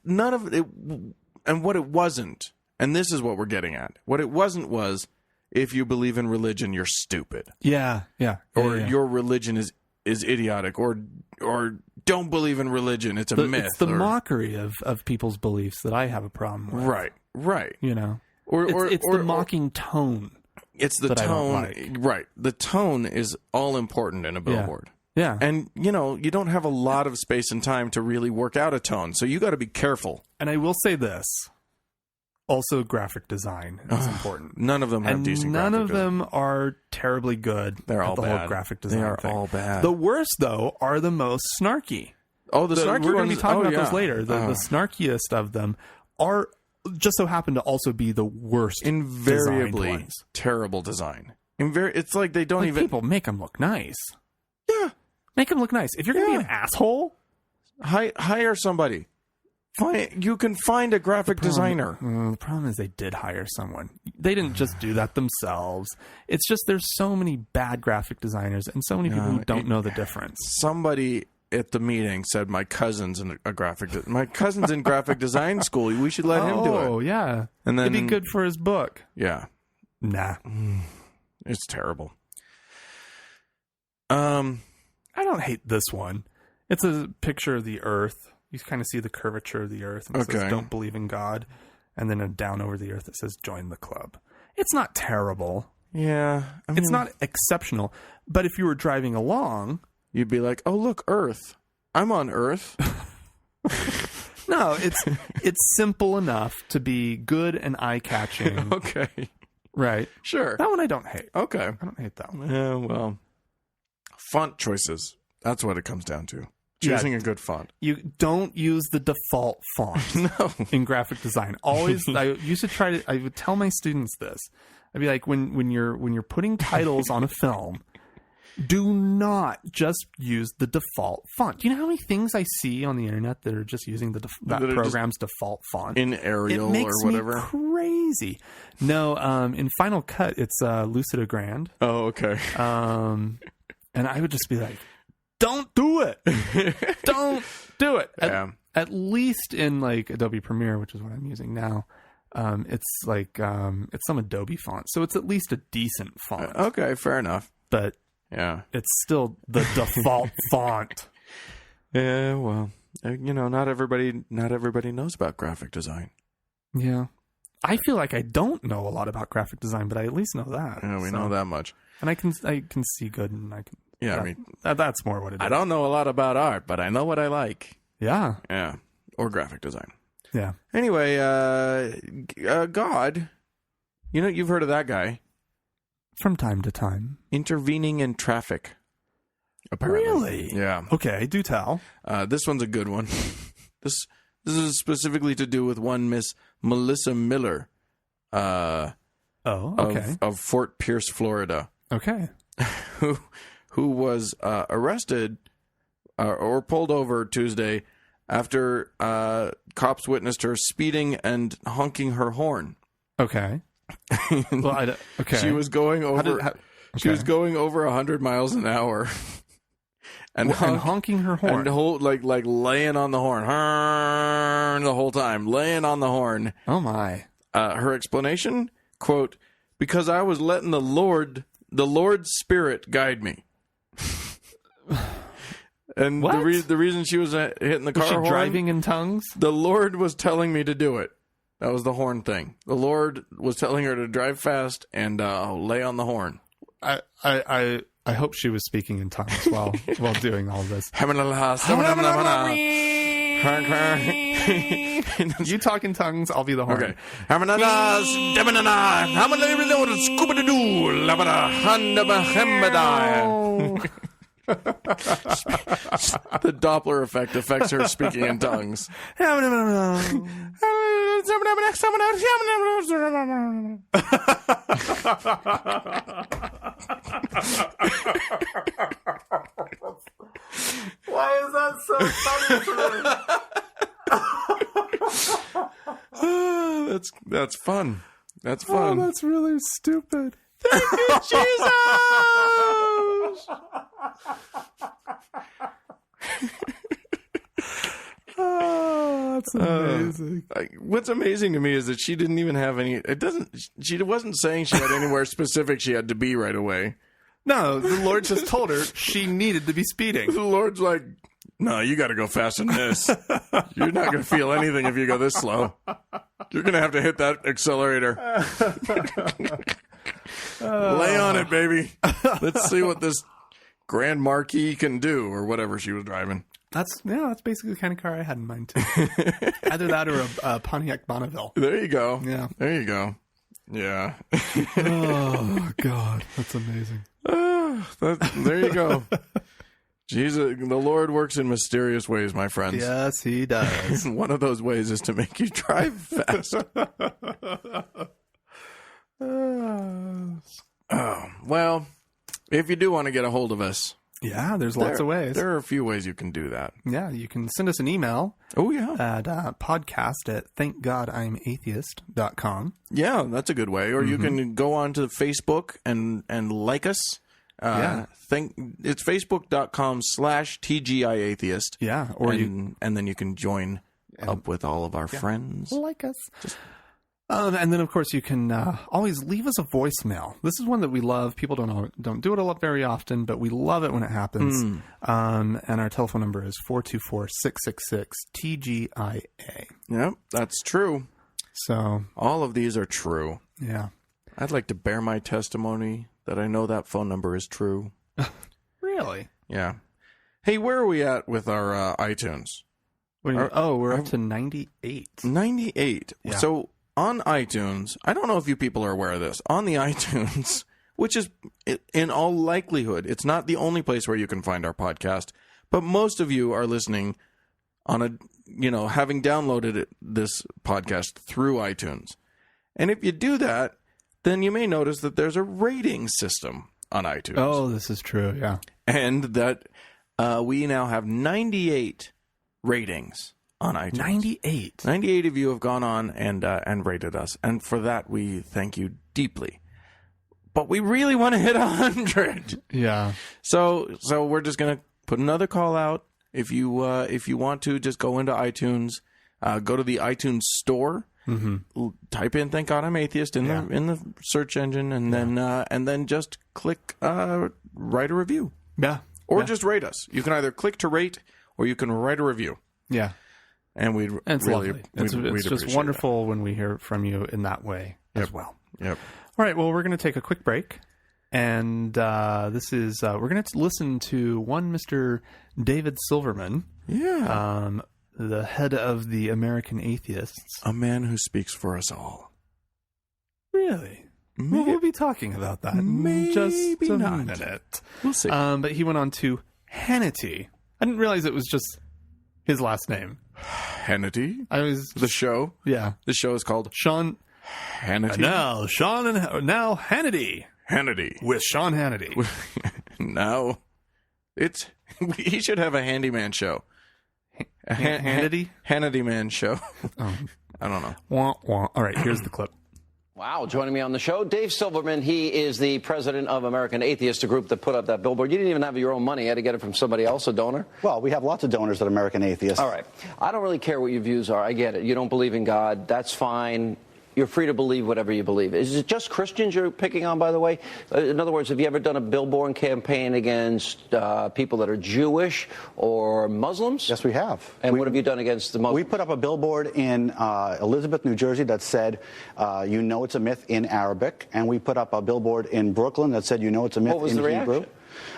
None of it, and what it wasn't, and this is what we're getting at. What it wasn't was, if you believe in religion, you're stupid. Yeah. Or your religion is idiotic, or don't believe in religion. It's a myth. It's the mockery of people's beliefs that I have a problem with. Right. You know, Or it's the mocking tone. It's the tone, right? The tone is all important in a billboard. Yeah. And you don't have a lot of space and time to really work out a tone, so you got to be careful. And I will say this. Also, graphic design is important. None of them have decent graphic design. None of them are terribly good. They're all the bad. Whole graphic design They are thing. all bad. The worst, though, are the most snarky. Oh, the snarky ones. We're going to be talking about those later. The snarkiest of them are just so happen to also be the worst. Invariably ones. Terrible design. It's like they don't even. People make them look nice. Yeah, make them look nice. If you're going to be an asshole, hire somebody. You can find a graphic designer. The problem is they did hire someone. They didn't just do that themselves. It's just there's so many bad graphic designers and so many people who don't know the difference. Somebody at the meeting said my cousin's in graphic design school. We should let him do it. Oh yeah, and then it'd be good for his book. Yeah, nah, it's terrible. I don't hate this one. It's a picture of the Earth. You kind of see the curvature of the Earth, and it says, "Don't believe in God," and then down over the Earth it says, "Join the club." It's not terrible. Yeah, it's not exceptional. But if you were driving along, you'd be like, "Oh, look, Earth! I'm on Earth." No, it's simple enough to be good and eye-catching. Okay, right, sure. That one I don't hate. Okay, I don't hate that one. Yeah, well, font choices. That's what it comes down to. Choosing a good font. You don't use the default font in graphic design. Always, I used to try to. I would tell my students this. I'd be like, when you're putting titles on a film, do not just use the default font. Do you know how many things I see on the internet that are just using that program's default font in Arial or whatever? Me crazy. No, in Final Cut, it's Lucida Grand. Oh, okay. And I would just be like, don't do it. Don't do it. At least in like Adobe Premiere, which is what I'm using now, it's like it's some Adobe font, so it's at least a decent font. Okay, fair enough. But yeah, it's still the default font. Yeah, well, not everybody knows about graphic design. Yeah, I feel like I don't know a lot about graphic design, but I at least know that. Yeah, we know that much, and I can see good, and I can. Yeah, I mean, that's more what it is. I don't know a lot about art, but I know what I like. Yeah. Yeah. Or graphic design. Yeah. Anyway, God, you've heard of that guy. From time to time. Intervening in traffic. Apparently. Really? Yeah. Okay, do tell. This one's a good one. This is specifically to do with one Miss Melissa Miller. Okay. Of Fort Pierce, Florida. Okay. Who was arrested or pulled over Tuesday after cops witnessed her speeding and honking her horn. Okay. Well, okay. She was going over. She was going over 100 miles an hour, and honking her horn, and like laying on the horn, the whole time, laying on the horn. Oh my! Her explanation: "Quote, because I was letting the Lord's Spirit guide me." And the reason she was hitting the car horn, driving in tongues? The Lord was telling me to do it. That was the horn thing. The Lord was telling her to drive fast and lay on the horn. I hope she was speaking in tongues while doing all this. You talk in tongues, I'll be the horn. Okay. The Doppler effect affects her speaking in tongues. Why is that so funny to me? That's fun. That's Oh, fun. that's really stupid. Thank you, Jesus! Oh, that's amazing. What's amazing to me is that she didn't even have any. She wasn't saying she had anywhere specific she had to be right away. No, the Lord just told her she needed to be speeding. The Lord's like, no, you got to go faster than this. You're not going to feel anything if you go this slow. You're going to have to hit that accelerator. Lay on it, baby. Let's see what this Grand Marquis can do, or whatever she was driving. That's basically the kind of car I had in mind, too. Either that or a Pontiac Bonneville. There you go. Yeah. There you go. Yeah. Oh, God. That's amazing. There you go. Jesus, the Lord works in mysterious ways, my friends. Yes, he does. One of those ways is to make you drive fast. Well, if you do want to get a hold of us, Yeah, there's lots of ways. There are a few ways you can do that. Yeah, you can send us an email. Oh, yeah. At podcast@thankgodimatheist.com. Yeah, that's a good way. Or you can go on to Facebook and like us. It's facebook.com/TGIAtheist. Yeah, or and then you can join up with all of our friends. Like us. And then, of course, you can always leave us a voicemail. This is one that we love. People don't do it a lot very often, but we love it when it happens. And our telephone number is 424-666-TGIA. Yep, that's true. So all of these are true. Yeah. I'd like to bear my testimony that I know that phone number is true. Really? Yeah. Hey, where are we at with our iTunes? We're up to 98. 98. Yeah. So on iTunes, I don't know if you people are aware of this. On the iTunes, which is in all likelihood, it's not the only place where you can find our podcast, but most of you are listening on having downloaded this podcast through iTunes. And if you do that, then you may notice that there's a rating system on iTunes. Oh, this is true, yeah. And that we now have 98 ratings on iTunes. 98. 98 of you have gone on and rated us. And for that, we thank you deeply. But we really want to hit 100. Yeah. So we're just going to put another call out. If you want to, just go into iTunes, go to the iTunes store, type in "Thank God I'm Atheist" in the search engine, and then just click write a review. Yeah. Or just rate us. You can either click to rate, or you can write a review. Yeah. And we'd it's really, lovely. It's just wonderful when we hear from you in that way as well. Yep. All right. Well, we're going to take a quick break. And this is, we're going to listen to one Mr. David Silverman. Yeah. The head of the American Atheists. A man who speaks for us all. Really? We'll be talking about that in just a minute. We'll see. But he went on to Hannity. I didn't realize it was just his last name. Hannity? The show? Yeah. The show is called Sean Hannity. Now Hannity. Hannity. With Sean Hannity. No. He should have a handyman show. Hannity? Hannity Man show. Oh. I don't know. Wah, wah. All right, here's the clip. Wow, joining me on the show, Dave Silverman. He is the president of American Atheist, a group that put up that billboard. You didn't even have your own money. You had to get it from somebody else, a donor? Well, we have lots of donors at American Atheist. All right. I don't really care what your views are. I get it. You don't believe in God. That's fine. You're free to believe whatever you believe. Is it just Christians you're picking on, by the way? In other words, have you ever done a billboard campaign against people that are Jewish or Muslims? Yes, we have. And what have you done against the Muslims? We put up a billboard in Elizabeth, New Jersey that said, you know it's a myth in Arabic. And we put up a billboard in Brooklyn that said, you know it's a myth in Hebrew. Reaction?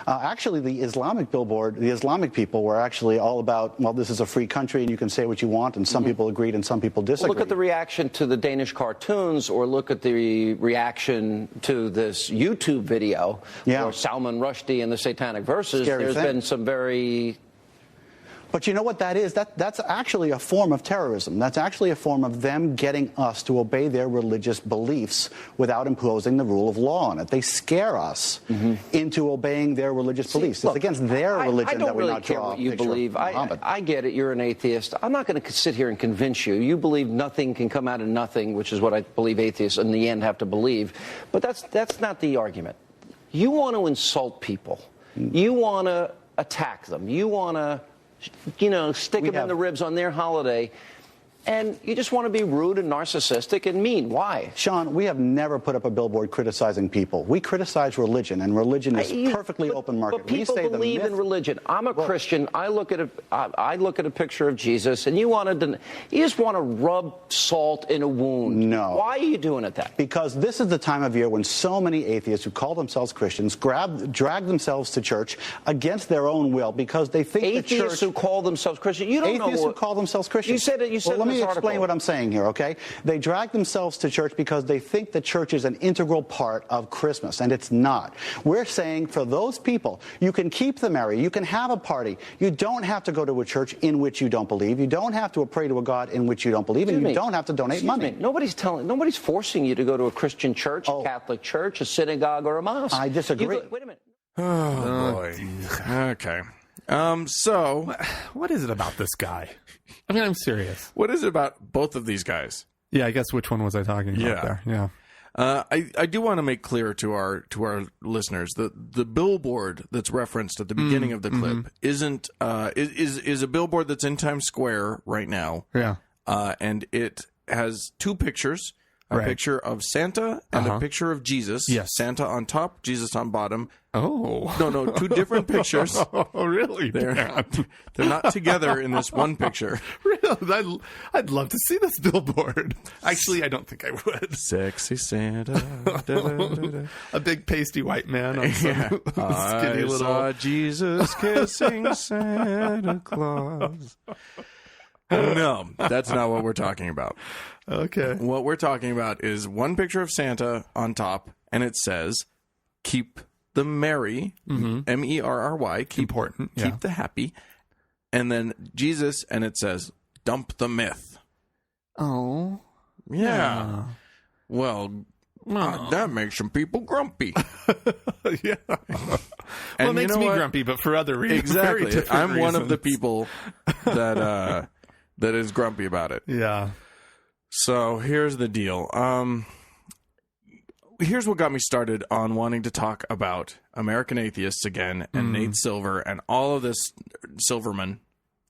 Actually, the Islamic billboard, the Islamic people were actually all about, well, this is a free country and you can say what you want, and some people agreed and some people disagreed. Well, look at the reaction to the Danish cartoons, or look at the reaction to this YouTube video for Salman Rushdie and the Satanic Verses. There's been some very But you know what that is? That's actually a form of terrorism. That's actually a form of them getting us to obey their religious beliefs without imposing the rule of law on it. They scare us into obeying their religious beliefs. It's against their religion that we not draw what you a picture believe. of Muhammad. I get it. You're an atheist. I'm not going to sit here and convince you. You believe nothing can come out of nothing, which is what I believe atheists in the end have to believe. But that's not the argument. You want to insult people. You want to attack them. You want to, stick them in the ribs on their holiday. And you just want to be rude and narcissistic and mean. Why? Sean, we have never put up a billboard criticizing people. We criticize religion, and religion is perfectly open market. But people believe in religion. I'm a Christian. I look at a picture of Jesus, and you just want to rub salt in a wound. No. Why are you doing it that? Because this is the time of year when so many atheists who call themselves Christians drag themselves to church against their own will because they think the church... Atheists who call themselves Christians. You don't know Atheists who call themselves Christians. You said it. Let me explain what I'm saying here, okay? They drag themselves to church because they think the church is an integral part of Christmas, and it's not. We're saying for those people, you can keep the merry, you can have a party. You don't have to go to a church in which you don't believe. You don't have to pray to a God in which you don't believe, and you don't have to donate money. Nobody's forcing you to go to a Christian church, a Catholic church, a synagogue, or a mosque. I disagree. Wait a minute. Oh, boy. Okay. So... What is it about this guy? I mean, I'm serious. What is it about both of these guys? Yeah, I guess which one was I talking about there? Yeah. I do want to make clear to our listeners that the billboard that's referenced at the beginning of the clip isn't is a billboard that's in Times Square right now. Yeah. And it has two pictures. A picture of Santa and a picture of Jesus. Yes. Santa on top, Jesus on bottom. Oh. No, two different pictures. Oh, really? They're not together in this one picture. Really? I'd love to see this billboard. Actually, I don't think I would. Sexy Santa. A big pasty white man on some skinny little... saw Jesus kissing Santa Claus. No, that's not what we're talking about. Okay. What we're talking about is one picture of Santa on top, and it says, keep the merry, M-E-R-R-Y, keep the happy, and then Jesus, and it says, dump the myth. Oh. Yeah. Well, that makes some people grumpy. Yeah. And well, it makes me grumpy, but for other reasons. Exactly. I'm one of the people that that is grumpy about it. Yeah. So here's the deal. Here's what got me started on wanting to talk about American Atheists again and Nate Silver and all of this Silverman.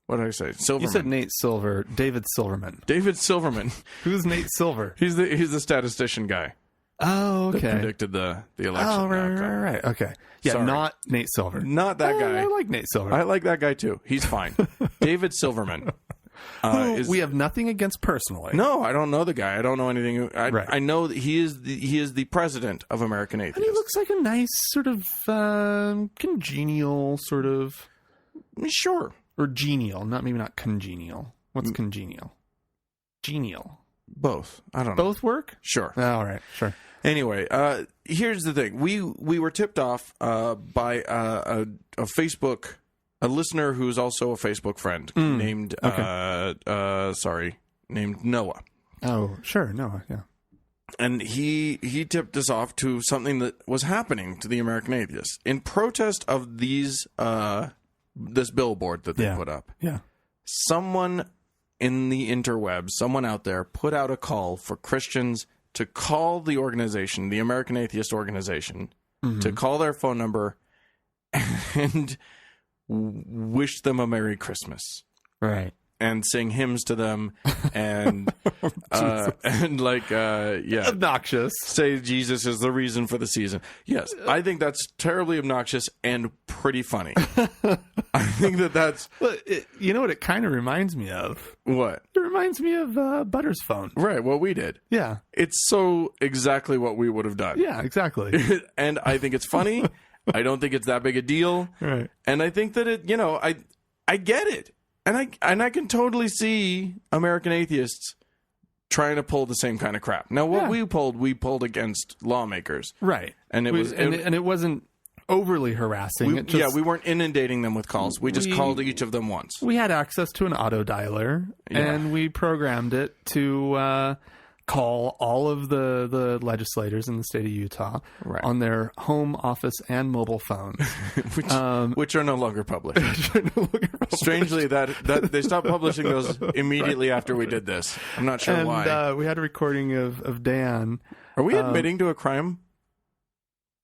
What did I say? Silverman. You said Nate Silver. David Silverman. David Silverman. Who's Nate Silver? He's the statistician guy. Oh, okay. That predicted the election. Oh, right. Okay. Yeah, Sorry. Not Nate Silver. Not that guy. I like Nate Silver. I like that guy too. He's fine. David Silverman. We have nothing against personally. No, I don't know the guy. I don't know anything. I know that he is the president of American Atheist. And he looks like a nice sort of congenial sort of... Sure. Or genial. Maybe not congenial. What's congenial? Genial. Both. I don't know. Both work? Sure. All right. Sure. Anyway, here's the thing. We were tipped off by a Facebook... A listener who's also a Facebook friend named Noah. Oh, sure, Noah, yeah. And he tipped us off to something that was happening to the American Atheists in protest of these this billboard that they put up. Yeah. Someone in the interwebs, someone out there put out a call for Christians to call the organization, the American Atheist Organization, to call their phone number and wish them a Merry Christmas, right? And sing hymns to them, and obnoxious. Say Jesus is the reason for the season. Yes, I think that's terribly obnoxious and pretty funny. I think that's. Well, you know what it kind of reminds me of? What? It reminds me of Butter's phone. Right, what we did. Yeah, it's so exactly what we would have done. Yeah, exactly. And I think it's funny. I don't think it's that big a deal. Right. And I think that I get it. And I can totally see American Atheists trying to pull the same kind of crap. Now what we pulled against lawmakers. Right. And it wasn't overly harassing. We weren't inundating them with calls. We just called each of them once. We had access to an auto dialer, and we programmed it to call all of the legislators in the state of Utah on their home, office, and mobile phones, which are no longer published. Strangely, that they stopped publishing those immediately after we did this. I'm not sure why. We had a recording of Dan. Are we admitting to a crime?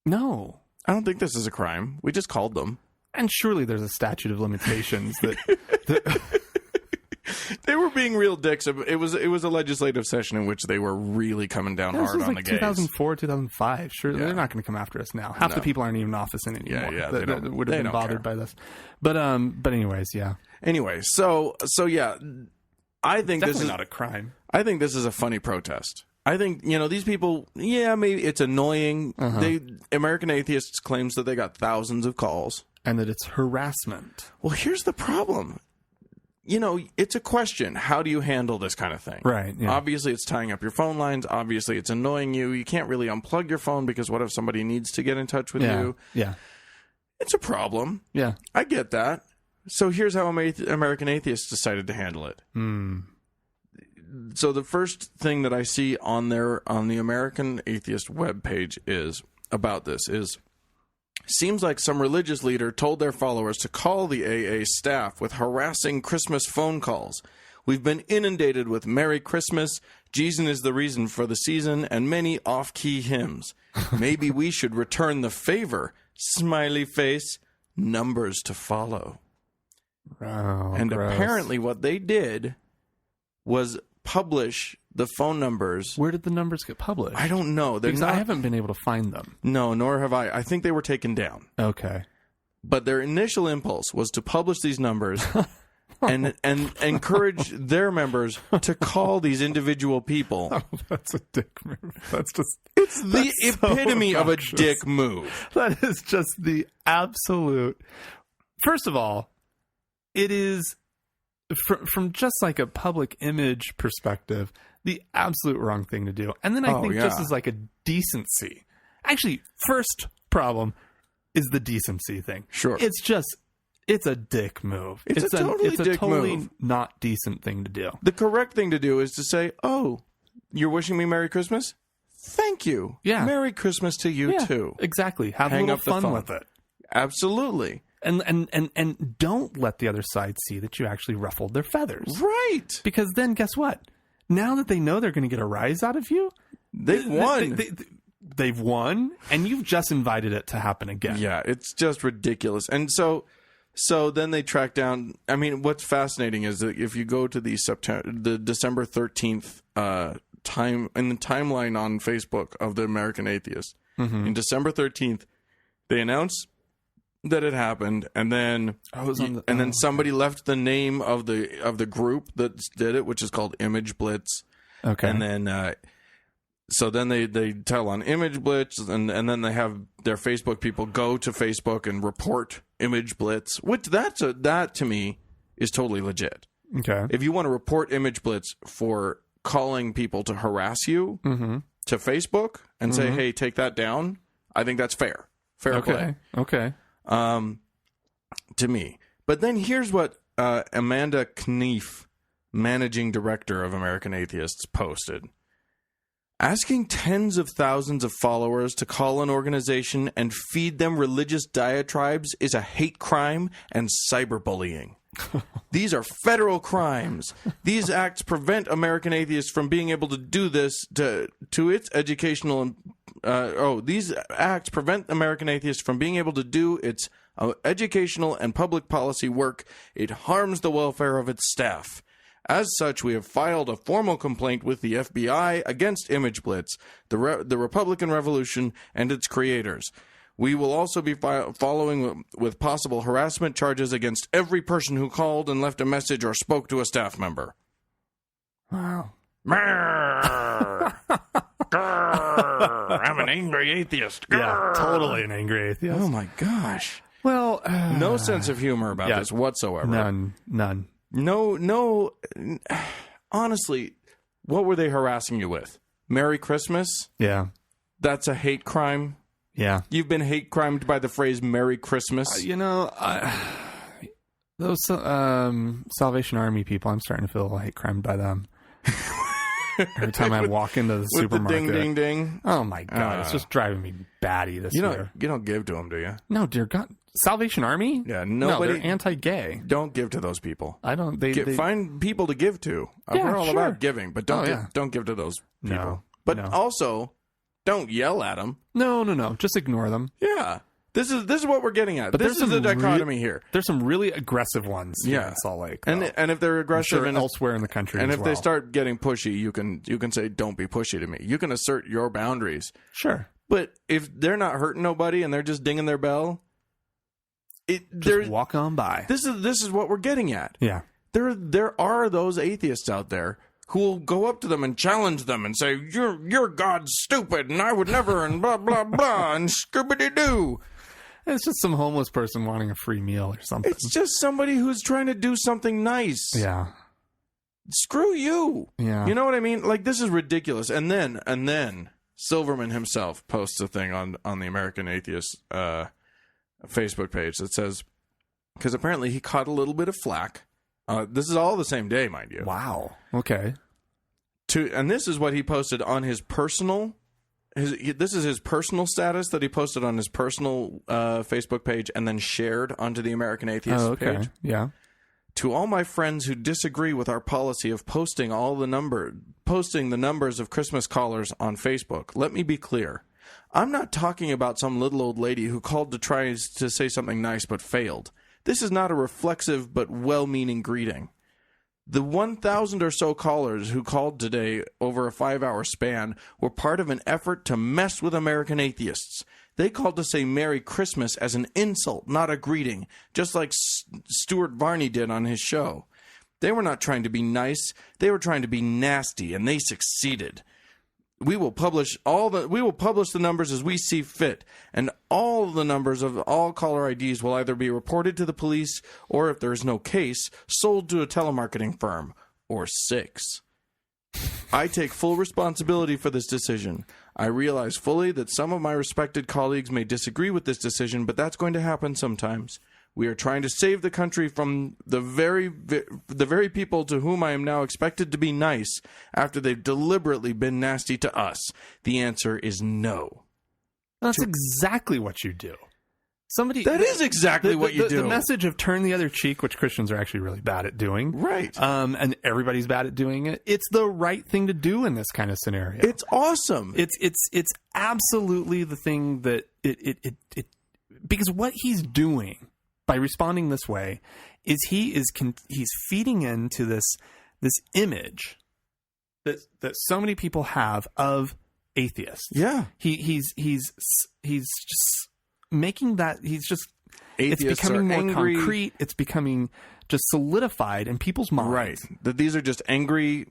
No. I don't think this is a crime. We just called them. And surely there's a statute of limitations that they were being real dicks. It was a legislative session in which they were really coming down hard on the gays. 2004, 2005. Sure, they're not going to come after us now. Half the people aren't even in office anymore. That would have been bothered by this. But anyways, yeah. Anyway, so yeah, I think definitely this is not a crime. I think this is a funny protest. I think, these people, maybe it's annoying. American Atheists claims that they got thousands of calls. And that it's harassment. Well, here's the problem. It's a question. How do you handle this kind of thing? Right. Yeah. Obviously, it's tying up your phone lines. Obviously, it's annoying you. You can't really unplug your phone because what if somebody needs to get in touch with you? Yeah. It's a problem. Yeah. I get that. So here's how American Atheists decided to handle it. So the first thing that I see on the American Atheist webpage seems like some religious leader told their followers to call the AA staff with harassing Christmas phone calls. We've been inundated with Merry Christmas, Jesus is the reason for the season, and many off-key hymns. Maybe we should return the favor. Smiley face, numbers to follow. Oh, and gross. Apparently what they did was publish the phone numbers. Where did the numbers get published? I don't know. I haven't been able to find them. No, nor have I. I think they were taken down. Okay. But their initial impulse was to publish these numbers and encourage their members to call these individual people. Oh, that's a dick move. It's the epitome of a dick move. That is just the absolute. First of all, it is from just like a public image perspective, the absolute wrong thing to do. And then I think just as like a decency. Actually, first problem is the decency thing. Sure. It's a dick move. It's a totally move. Not decent thing to do. The correct thing to do is to say, "Oh, you're wishing me Merry Christmas? Thank you. Yeah. Merry Christmas to you too." Exactly. Have Hang a up the little fun phone. with it. Absolutely. And don't let the other side see that you actually ruffled their feathers. Right. Because then guess what? Now that they know they're going to get a rise out of you, they've won. They've won, and you've just invited it to happen again. Yeah, it's just ridiculous. And so then they track down. I mean, what's fascinating is that if you go to the December 13th time in the timeline on Facebook of the American Atheist, in December 13th, they announced that it happened, and then somebody left the name of the group that did it, which is called Image Blitz. Okay, and then so then they tell on Image Blitz, and then they have their Facebook people go to Facebook and report Image Blitz, which that to me is totally legit. Okay, if you want to report Image Blitz for calling people to harass you to Facebook and say, "Hey, take that down," I think that's fair play. Okay. To me. But then here's what Amanda Knief, managing director of American Atheists, posted. Asking tens of thousands of followers to call an organization and feed them religious diatribes is a hate crime and cyberbullying. These are federal crimes. These acts prevent American Atheists from being able to do this to its educational. These acts prevent American Atheists from being able to do its educational and public policy work. It harms the welfare of its staff. As such, we have filed a formal complaint with the FBI against Image Blitz, the Republican Revolution, and its creators. We will also be following with possible harassment charges against every person who called and left a message or spoke to a staff member. Wow. I'm an angry atheist. Yeah, totally an angry atheist. Oh my gosh. Well, no sense of humor about this whatsoever. None. No. Honestly, what were they harassing you with? Merry Christmas? Yeah. That's a hate crime? Yeah. You've been hate crimed by the phrase Merry Christmas. Those Salvation Army people, I'm starting to feel hate crimed by them. Every time I walk into the supermarket. With the ding, ding, ding. Oh, my God. It's just driving me batty this year. You don't give to them, do you? No, dear God. Salvation Army? Yeah, No, they're anti-gay. Don't give to those people. I don't... They find people to give to. Yeah, We're all sure. about giving, but don't give to those people. No, but no. also, don't yell at them. No. Just ignore them. Yeah. This is what we're getting at. But this is the dichotomy here. There's some really aggressive ones here in Salt Lake. And if they're aggressive I'm sure elsewhere in the country and as if they start getting pushy, you can say, don't be pushy to me. You can assert your boundaries. Sure. But if they're not hurting nobody and they're just dinging their bell, just walk on by. This is what we're getting at. Yeah. There are those atheists out there who will go up to them and challenge them and say, your God's stupid and I would never and blah blah blah and scoobity-doo. It's just some homeless person wanting a free meal or something. It's just somebody who's trying to do something nice. Yeah. Screw you. Yeah. You know what I mean? Like, this is ridiculous. And then Silverman himself posts a thing on the American Atheist Facebook page that says, because apparently he caught a little bit of flack. This is all the same day, mind you. Wow. Okay. And this is what he posted on his personal... this is his personal status that he posted on his personal Facebook page and then shared onto the American Atheist page. Yeah. To all my friends who disagree with our policy of posting the numbers of Christmas callers on Facebook, let me be clear. I'm not talking about some little old lady who called to try to say something nice but failed. This is not a reflexive but well-meaning greeting. The 1,000 or so callers who called today over a 5-hour span were part of an effort to mess with American atheists. They called to say Merry Christmas as an insult, not a greeting, just like Stuart Varney did on his show. They were not trying to be nice, they were trying to be nasty, and they succeeded. We will publish the numbers as we see fit, and all the numbers of all caller IDs will either be reported to the police or, if there is no case, sold to a telemarketing firm, or 6. I take full responsibility for this decision. I realize fully that some of my respected colleagues may disagree with this decision, but that's going to happen sometimes. We are trying to save the country from the very people to whom I am now expected to be nice after they've deliberately been nasty to us. The answer is no. That's exactly what you do. That is exactly what you do. The message of turn the other cheek, which Christians are actually really bad at doing. Right. And everybody's bad at doing it. It's the right thing to do in this kind of scenario. It's awesome. It's absolutely the thing that it because what he's doing by responding this way is he's feeding into this image that so many people have of atheists. Yeah. He's just making that atheists it's becoming more angry. concrete. It's becoming just solidified in people's minds. Right. That these are just angry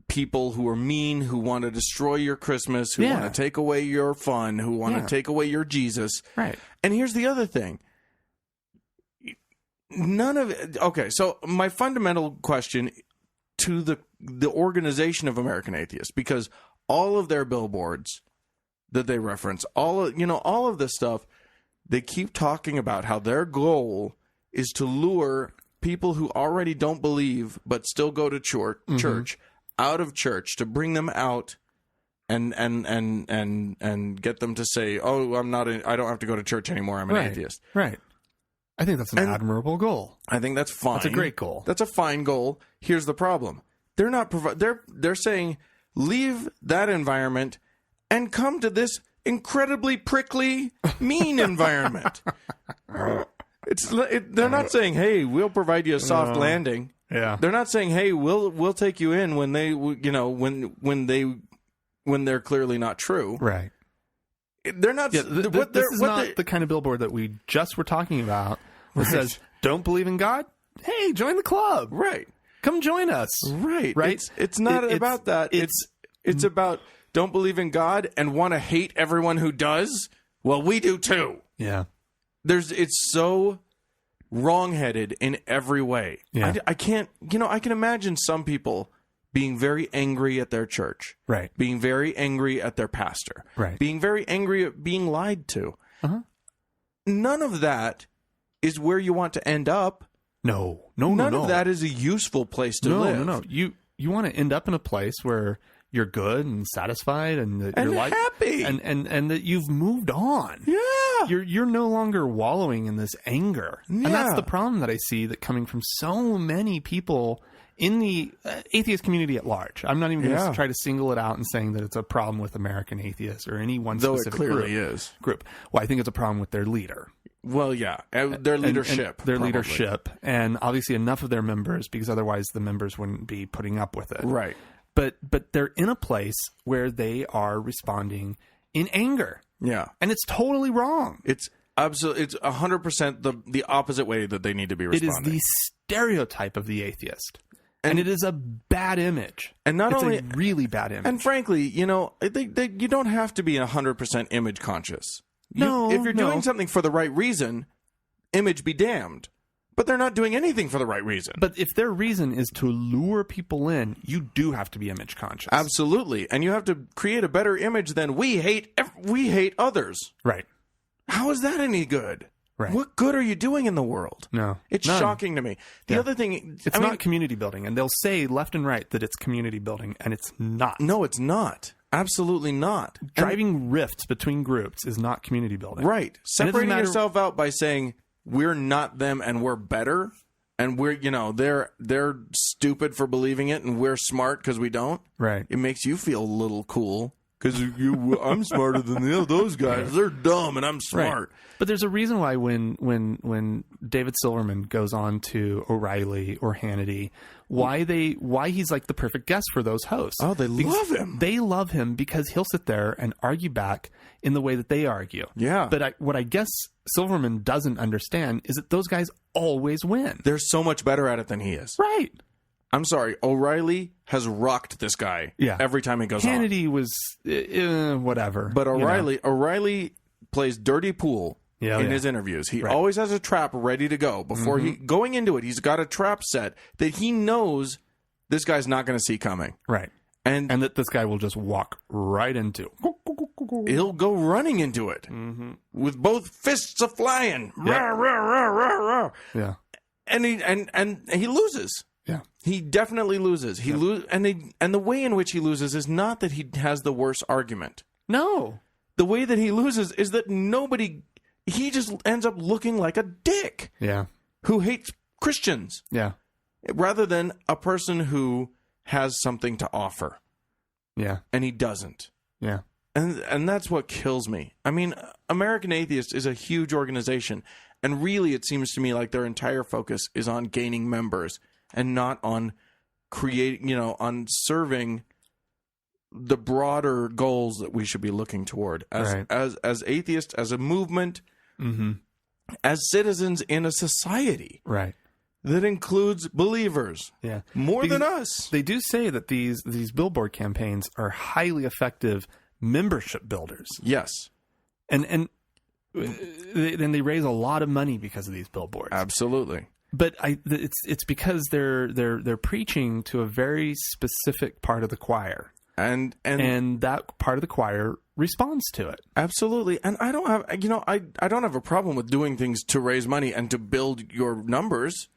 people who are mean, who want to destroy your Christmas, who want to take away your fun, who want to take away your Jesus. Right. And here's the other thing. Okay, so my fundamental question to the organization of American Atheists, because all of their billboards that they reference, all of this stuff, they keep talking about how their goal is to lure people who already don't believe but still go to church out of church, to bring them out and get them to say, "Oh, I don't have to go to church anymore. I'm an atheist." Right. I think that's an admirable goal. I think that's fine. That's a great goal. That's a fine goal. Here's the problem. They're not they're saying leave that environment and come to this incredibly prickly, mean environment. They're not saying, "Hey, we'll provide you a soft landing." Yeah. They're not saying, "Hey, we'll take you in," when they when they're clearly not true. Right. They're not. Yeah, this is not the kind of billboard that we just were talking about. That says, "Don't believe in God? Hey, join the club. Right. Come join us." Right. Right. It's not about that. It's about don't believe in God and want to hate everyone who does. Well, we do too. Yeah. It's so wrongheaded in every way. Yeah. I can't. I can imagine some people being very angry at their church, Right. being very angry at their pastor, Right. being very angry at being lied to. Uh-huh. None of that is where you want to end up. No. None of that is a useful place to live. No. You want to end up in a place where you're good and satisfied and that you're happy and that you've moved on. Yeah. You're no longer wallowing in this anger. Yeah. And that's the problem that I see that coming from so many people in the atheist community at large. I'm not even going to try to single it out and saying that it's a problem with American Atheists or any one specific group. Well, I think it's a problem with their leader. Well, yeah, their leadership. And leadership. And obviously enough of their members, because otherwise the members wouldn't be putting up with it. Right. But they're in a place where they are responding in anger. Yeah. And it's totally wrong. It's absolutely, it's 100% the opposite way that they need to be responding. It is the stereotype of the atheist. And it is a bad image. And not it's only a really bad image. And frankly, you don't have to be 100% image conscious. If you're doing something for the right reason, image be damned. But they're not doing anything for the right reason. But if their reason is to lure people in, you do have to be image conscious. Absolutely. And you have to create a better image than we hate others. Right. How is that any good? Right. What good are you doing in the world? No. It's None. shocking to me. The other thing... It's not community building. And they'll say left and right that it's community building, and it's not. No, it's not. Absolutely not. Driving rifts between groups is not community building. Right. Separating yourself out by saying we're not them and we're better, and we're, they're stupid for believing it and we're smart because we don't. Right. It makes you feel a little cool because I'm smarter than those guys. They're dumb and I'm smart. Right. But there's a reason why when David Silverman goes on to O'Reilly or Hannity, why he's like the perfect guest for those hosts. Oh, they love him. They love him because he'll sit there and argue back in the way that they argue. Yeah. But what I guess Silverman doesn't understand is that those guys always win. They're so much better at it than he is. Right. I'm sorry. O'Reilly has rocked this guy every time he goes on. Hannity was whatever. But O'Reilly plays dirty pool in his interviews. He always has a trap ready to go. Before going into it, he's got a trap set that he knows this guy's not going to see coming. Right. And that this guy will just walk right into. He'll go running into it with both fists a-flying. Yeah. Rah, rah, rah, rah, rah. Yeah. And he loses. Yeah. He definitely loses. And the way in which he loses is not that he has the worst argument. No. The way that he loses is that he just ends up looking like a dick. Yeah. Who hates Christians. Yeah. Rather than a person who has something to offer. Yeah. And he doesn't. Yeah. And that's what kills me. I mean, American Atheist is a huge organization. And really, it seems to me like their entire focus is on gaining members and not on on serving the broader goals that we should be looking toward as atheists, as a movement, as citizens in a society. Right. That includes believers. Yeah. More than us. They do say that these billboard campaigns are highly effective membership builders. Yes. And they raise a lot of money because of these billboards. Absolutely. But it's because they're preaching to a very specific part of the choir. And that part of the choir responds to it. Absolutely. And I don't have I don't have a problem with doing things to raise money and to build your numbers.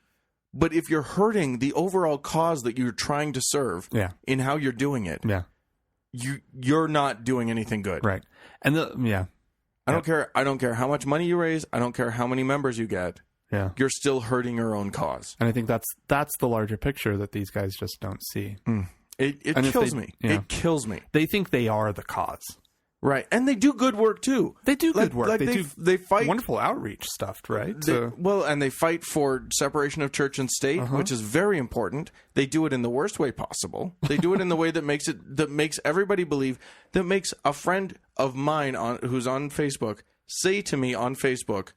But if you're hurting the overall cause that you're trying to serve in how you're doing it, you're not doing anything good. Right. And I don't care how much money you raise. I don't care how many members you get. Yeah. You're still hurting your own cause. And I think that's the larger picture that these guys just don't see. It kills me. Yeah. It kills me. They think they are the cause. Right. And they do good work too. They do good work. They fight wonderful outreach stuff, right? And they fight for separation of church and state, which is very important. They do it in the worst way possible. They do it in the way that makes everybody believe, that makes a friend of mine who's on Facebook say to me on Facebook,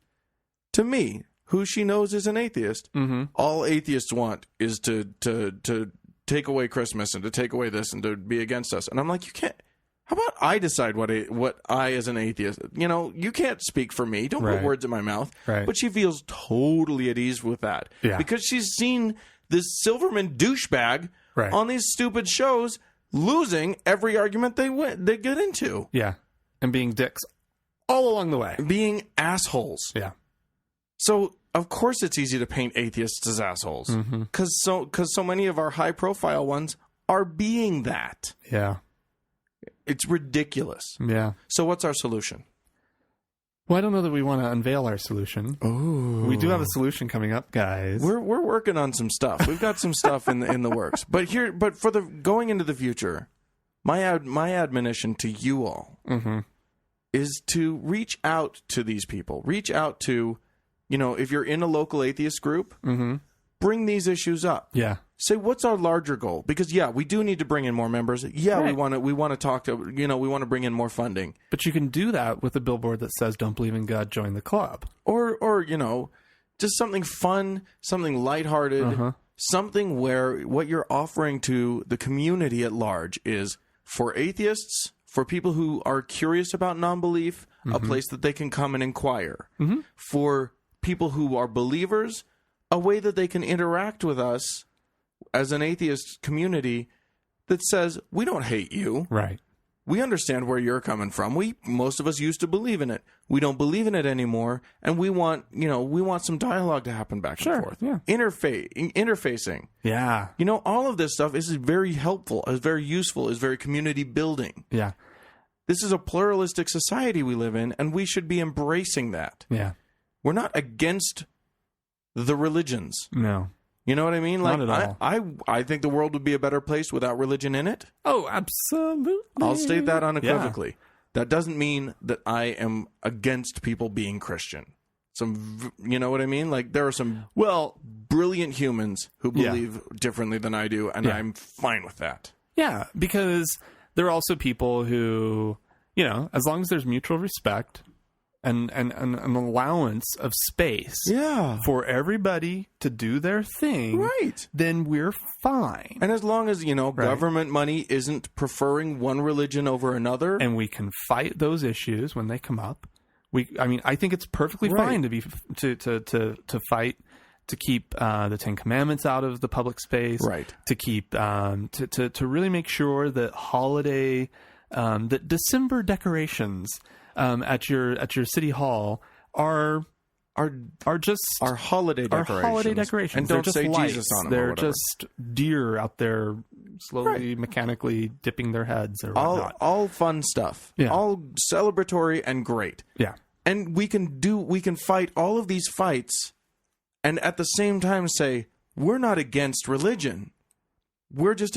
to me, who she knows is an atheist, all atheists want is to take away Christmas and to take away this and to be against us. And I'm like, you can't. How about I decide what I as an atheist, you can't speak for me. Don't put words in my mouth. Right. But she feels totally at ease with that. Yeah. Because she's seen this Silverman douchebag Right. on these stupid shows, losing every argument they get into. Yeah. And being dicks all along the way. Being assholes. Yeah. So, of course it's easy to paint atheists as assholes. Because so many of our high-profile ones are being that. Yeah. It's ridiculous. Yeah. So what's our solution? Well, I don't know that we want to unveil our solution. Oh, We do have a solution coming up, guys. We're working on some stuff. We've got some stuff in the works. But for the going into the future, my admonition to you all is to reach out to these people. Reach out to, if you're in a local atheist group, bring these issues up. Yeah. Say, what's our larger goal? Because we do need to bring in more members. Yeah, Right. we want to talk to, we want to bring in more funding. But you can do that with a billboard that says, "Don't believe in God, join the club." Or just something fun, something lighthearted, something where what you're offering to the community at large is for atheists, for people who are curious about non-belief, a place that they can come and inquire. For people who are believers, a way that they can interact with us as an atheist community that says, we don't hate you. Right. We understand where you're coming from. Most of us used to believe in it. We don't believe in it anymore, and we want some dialogue to happen back and forth. Yeah. Interfacing. Yeah. All of this stuff is very helpful, is very useful, is very community building. Yeah. This is a pluralistic society we live in, and we should be embracing that. Yeah. We're not against the religions. No. You know what I mean? Not at all. I think the world would be a better place without religion in it. Oh, absolutely. I'll state that unequivocally. Yeah. That doesn't mean that I am against people being Christian. You know what I mean? Like, there are some brilliant humans who believe differently than I do, and I'm fine with that. Yeah, because there are also people who, as long as there's mutual respect and an allowance of space for everybody to do their thing, right, then we're fine. And as long as, government money isn't preferring one religion over another. And we can fight those issues when they come up. I think it's perfectly fine to fight to keep the Ten Commandments out of the public space, right? To keep to really make sure that that December decorations at your city hall are just our holiday decorations. And don't say lights. Jesus on them. They're just deer out there slowly, mechanically dipping their heads or whatnot. All fun stuff. Yeah. All celebratory and great. Yeah. And we can fight all of these fights and at the same time say, we're not against religion. We just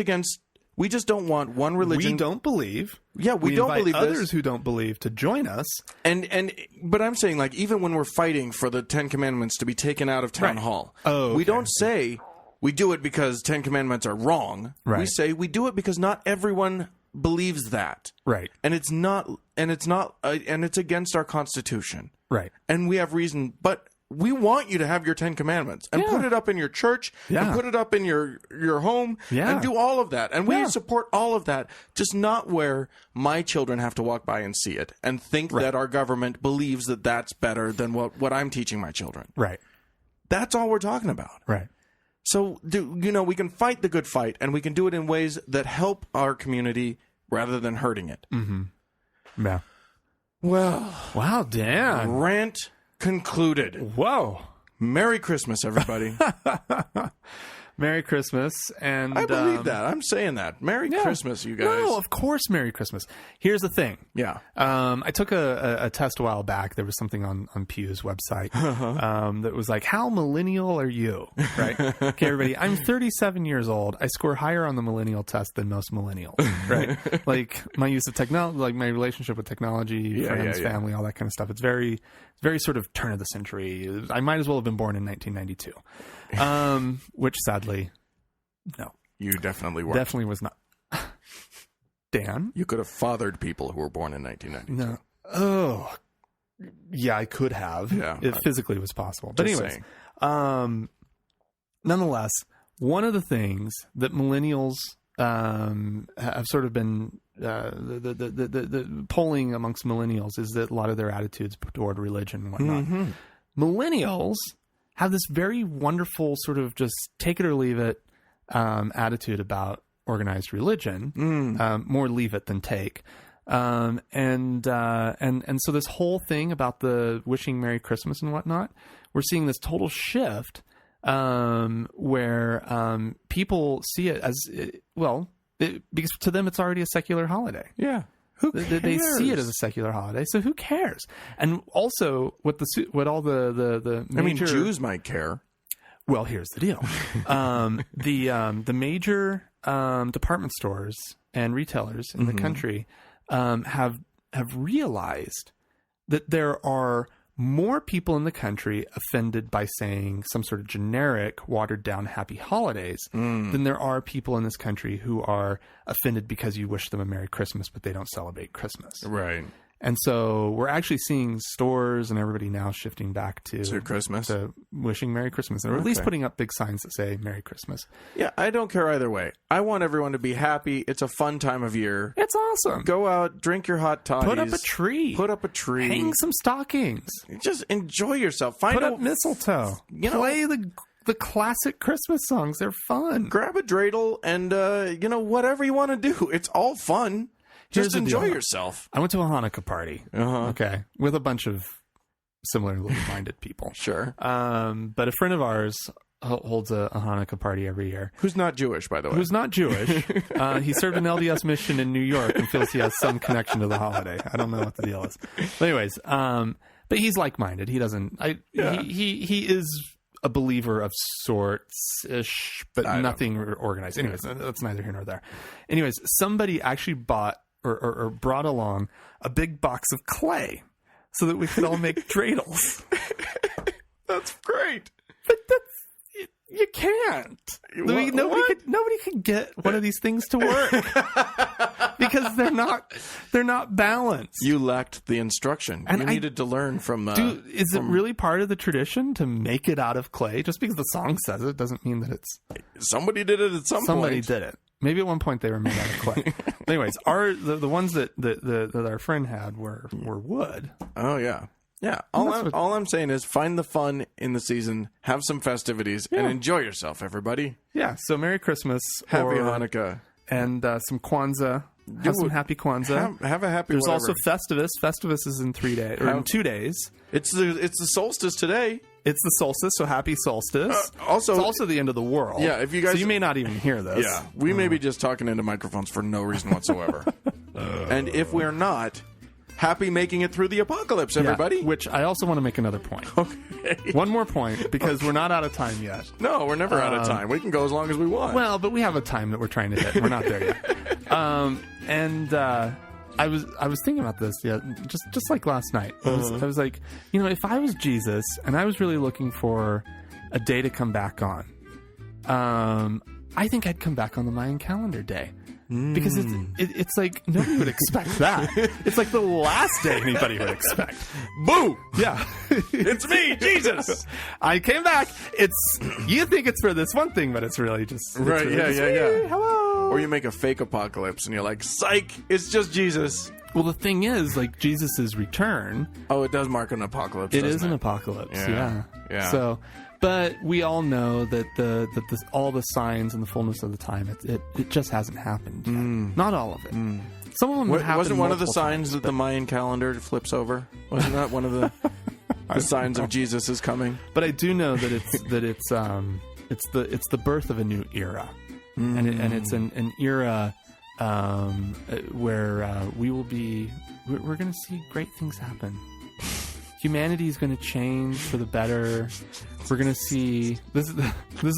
don't want one religion. We don't believe. Yeah, we don't believe this. Others who don't believe to join us. But I'm saying, like, even when we're fighting for the Ten Commandments to be taken out of town hall, we don't say we do it because Ten Commandments are wrong. Right. We say we do it because not everyone believes that. Right. And it's against our Constitution. Right. And we have reason, but we want you to have your Ten Commandments and put it up in your church and put it up in your home and do all of that. And we support all of that, just not where my children have to walk by and see it and think that our government believes that that's better than what I'm teaching my children. Right. That's all we're talking about. Right. So, we can fight the good fight, and we can do it in ways that help our community rather than hurting it. Mm-hmm. Yeah. Well. Wow, Dan. Rant concluded. Whoa. Merry Christmas, everybody. Merry Christmas. And I believe that. I'm saying that. Merry Christmas, you guys. No, of course, Merry Christmas. Here's the thing. Yeah. I took a test a while back. There was something on Pew's website that was like, how millennial are you? Right? Okay, everybody. I'm 37 years old. I score higher on the millennial test than most millennials. Right? Like my use of technology, like my relationship with technology, friends, family, all that kind of stuff. It's very sort of turn of the century. I might as well have been born in 1992. Which sadly, no. You definitely were. Definitely was not. Dan? You could have fathered people who were born in 1992. No. Oh. Yeah, I could have. Yeah. It physically was possible. But anyways, nonetheless, one of the things that millennials have sort of been the polling amongst millennials is that a lot of their attitudes toward religion and whatnot. Mm-hmm. Millennials have this very wonderful sort of just take it or leave it attitude about organized religion. More leave it than take. And so this whole thing about the wishing Merry Christmas and whatnot, we're seeing this total shift where people see it as because to them it's already a secular holiday. Yeah. Who cares? They see it as a secular holiday, so who cares? And also, what all the major, Jews might care. Well, here's the deal: the major department stores and retailers in the country have realized that there are more people in the country offended by saying some sort of generic, watered-down happy holidays than there are people in this country who are offended because you wish them a Merry Christmas, but they don't celebrate Christmas. Right. And so we're actually seeing stores and everybody now shifting back to Christmas, to wishing Merry Christmas, or at least putting up big signs that say Merry Christmas. Yeah, I don't care either way. I want everyone to be happy. It's a fun time of year. It's awesome. Go out, drink your hot toddies. Put up a tree. Hang some stockings. Just enjoy yourself. Put up mistletoe. Play the classic Christmas songs. They're fun. Grab a dreidel and whatever you want to do. It's all fun. Just enjoy yourself. I went to a Hanukkah party. Okay, with a bunch of similarly minded people. Sure. But a friend of ours holds a Hanukkah party every year. Who's not Jewish, by the way. Who's not Jewish. He served an LDS mission in New York and feels he has some connection to the holiday. I don't know what the deal is. But anyways, but he's like-minded. He doesn't. He is a believer of sorts-ish, but nothing organized. Anyways, that's neither here nor there. Anyways, somebody actually bought or brought along a big box of clay so that we could all make dreidels. That's great. But you can't. Nobody could get one of these things to work because they're not balanced. You lacked the instruction. And you needed to learn from. Is it really part of the tradition to make it out of clay? Just because the song says it doesn't mean that it's. Somebody did it at some point. Somebody did it. Maybe at one point they were made out of clay. Anyways, the ones that our friend had were wood. Oh yeah. Yeah, all I'm saying is find the fun in the season, have some festivities, and enjoy yourself, everybody. Yeah, so Merry Christmas. Happy Hanukkah. And some Kwanzaa. Have some happy Kwanzaa. Have a happy There's whatever. also Festivus. Festivus is in 3 days, or in 2 days. It's the solstice today. It's the solstice, so happy solstice. Also, it's also the end of the world. Yeah, if you guys... So you may not even hear this. Yeah, we may be just talking into microphones for no reason whatsoever. And if we're not... Happy making it through the apocalypse, everybody. Yeah, which I also want to make another point. Okay. One more point, because we're not out of time yet. No, we're never out of time. We can go as long as we want. Well, but we have a time that we're trying to hit. We're not there yet. I was thinking about this, just like last night. I was like, if I was Jesus and I was really looking for a day to come back on, I think I'd come back on the Mayan calendar day. Because it's like nobody would expect that. It's like the last day anybody would expect. Boo! Yeah. It's me, Jesus! I came back. You think it's for this one thing, but it's really just... Right, yeah. Hello! Or you make a fake apocalypse and you're like, psych, it's just Jesus. Well, the thing is, like, Jesus' return... Oh, it does mark an apocalypse, It is an apocalypse, yeah. So... But we all know that all the signs and the fullness of the time, it just hasn't happened yet. Not all of it. Some of them have happened. Wasn't one of the times, signs that the Mayan calendar flips over? Wasn't that one of the signs of Jesus is coming? But I do know that it's the birth of a new era, and it's an era where we're going to see great things happen. Humanity is going to change for the better. We're going to see this is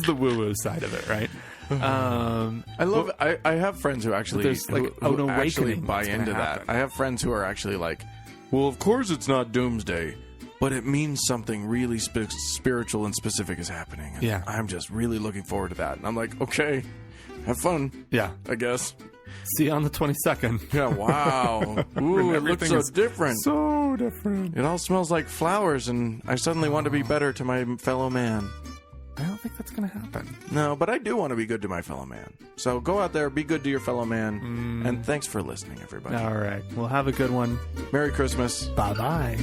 the woo-woo side of it, right? I love it. I have friends who actually an awakening buy into that. I have friends who are actually like, well, of course it's not doomsday, but it means something really spiritual and specific is happening. And yeah, I'm just really looking forward to that. And I'm like, okay, have fun. Yeah, I guess. See you on the 22nd. Yeah, wow. Ooh, it looks so different. So different. It all smells like flowers, and I suddenly want to be better to my fellow man. I don't think that's going to happen. No, but I do want to be good to my fellow man. So go out there, be good to your fellow man, and thanks for listening, everybody. All right. Well, have a good one. Merry Christmas. Bye-bye.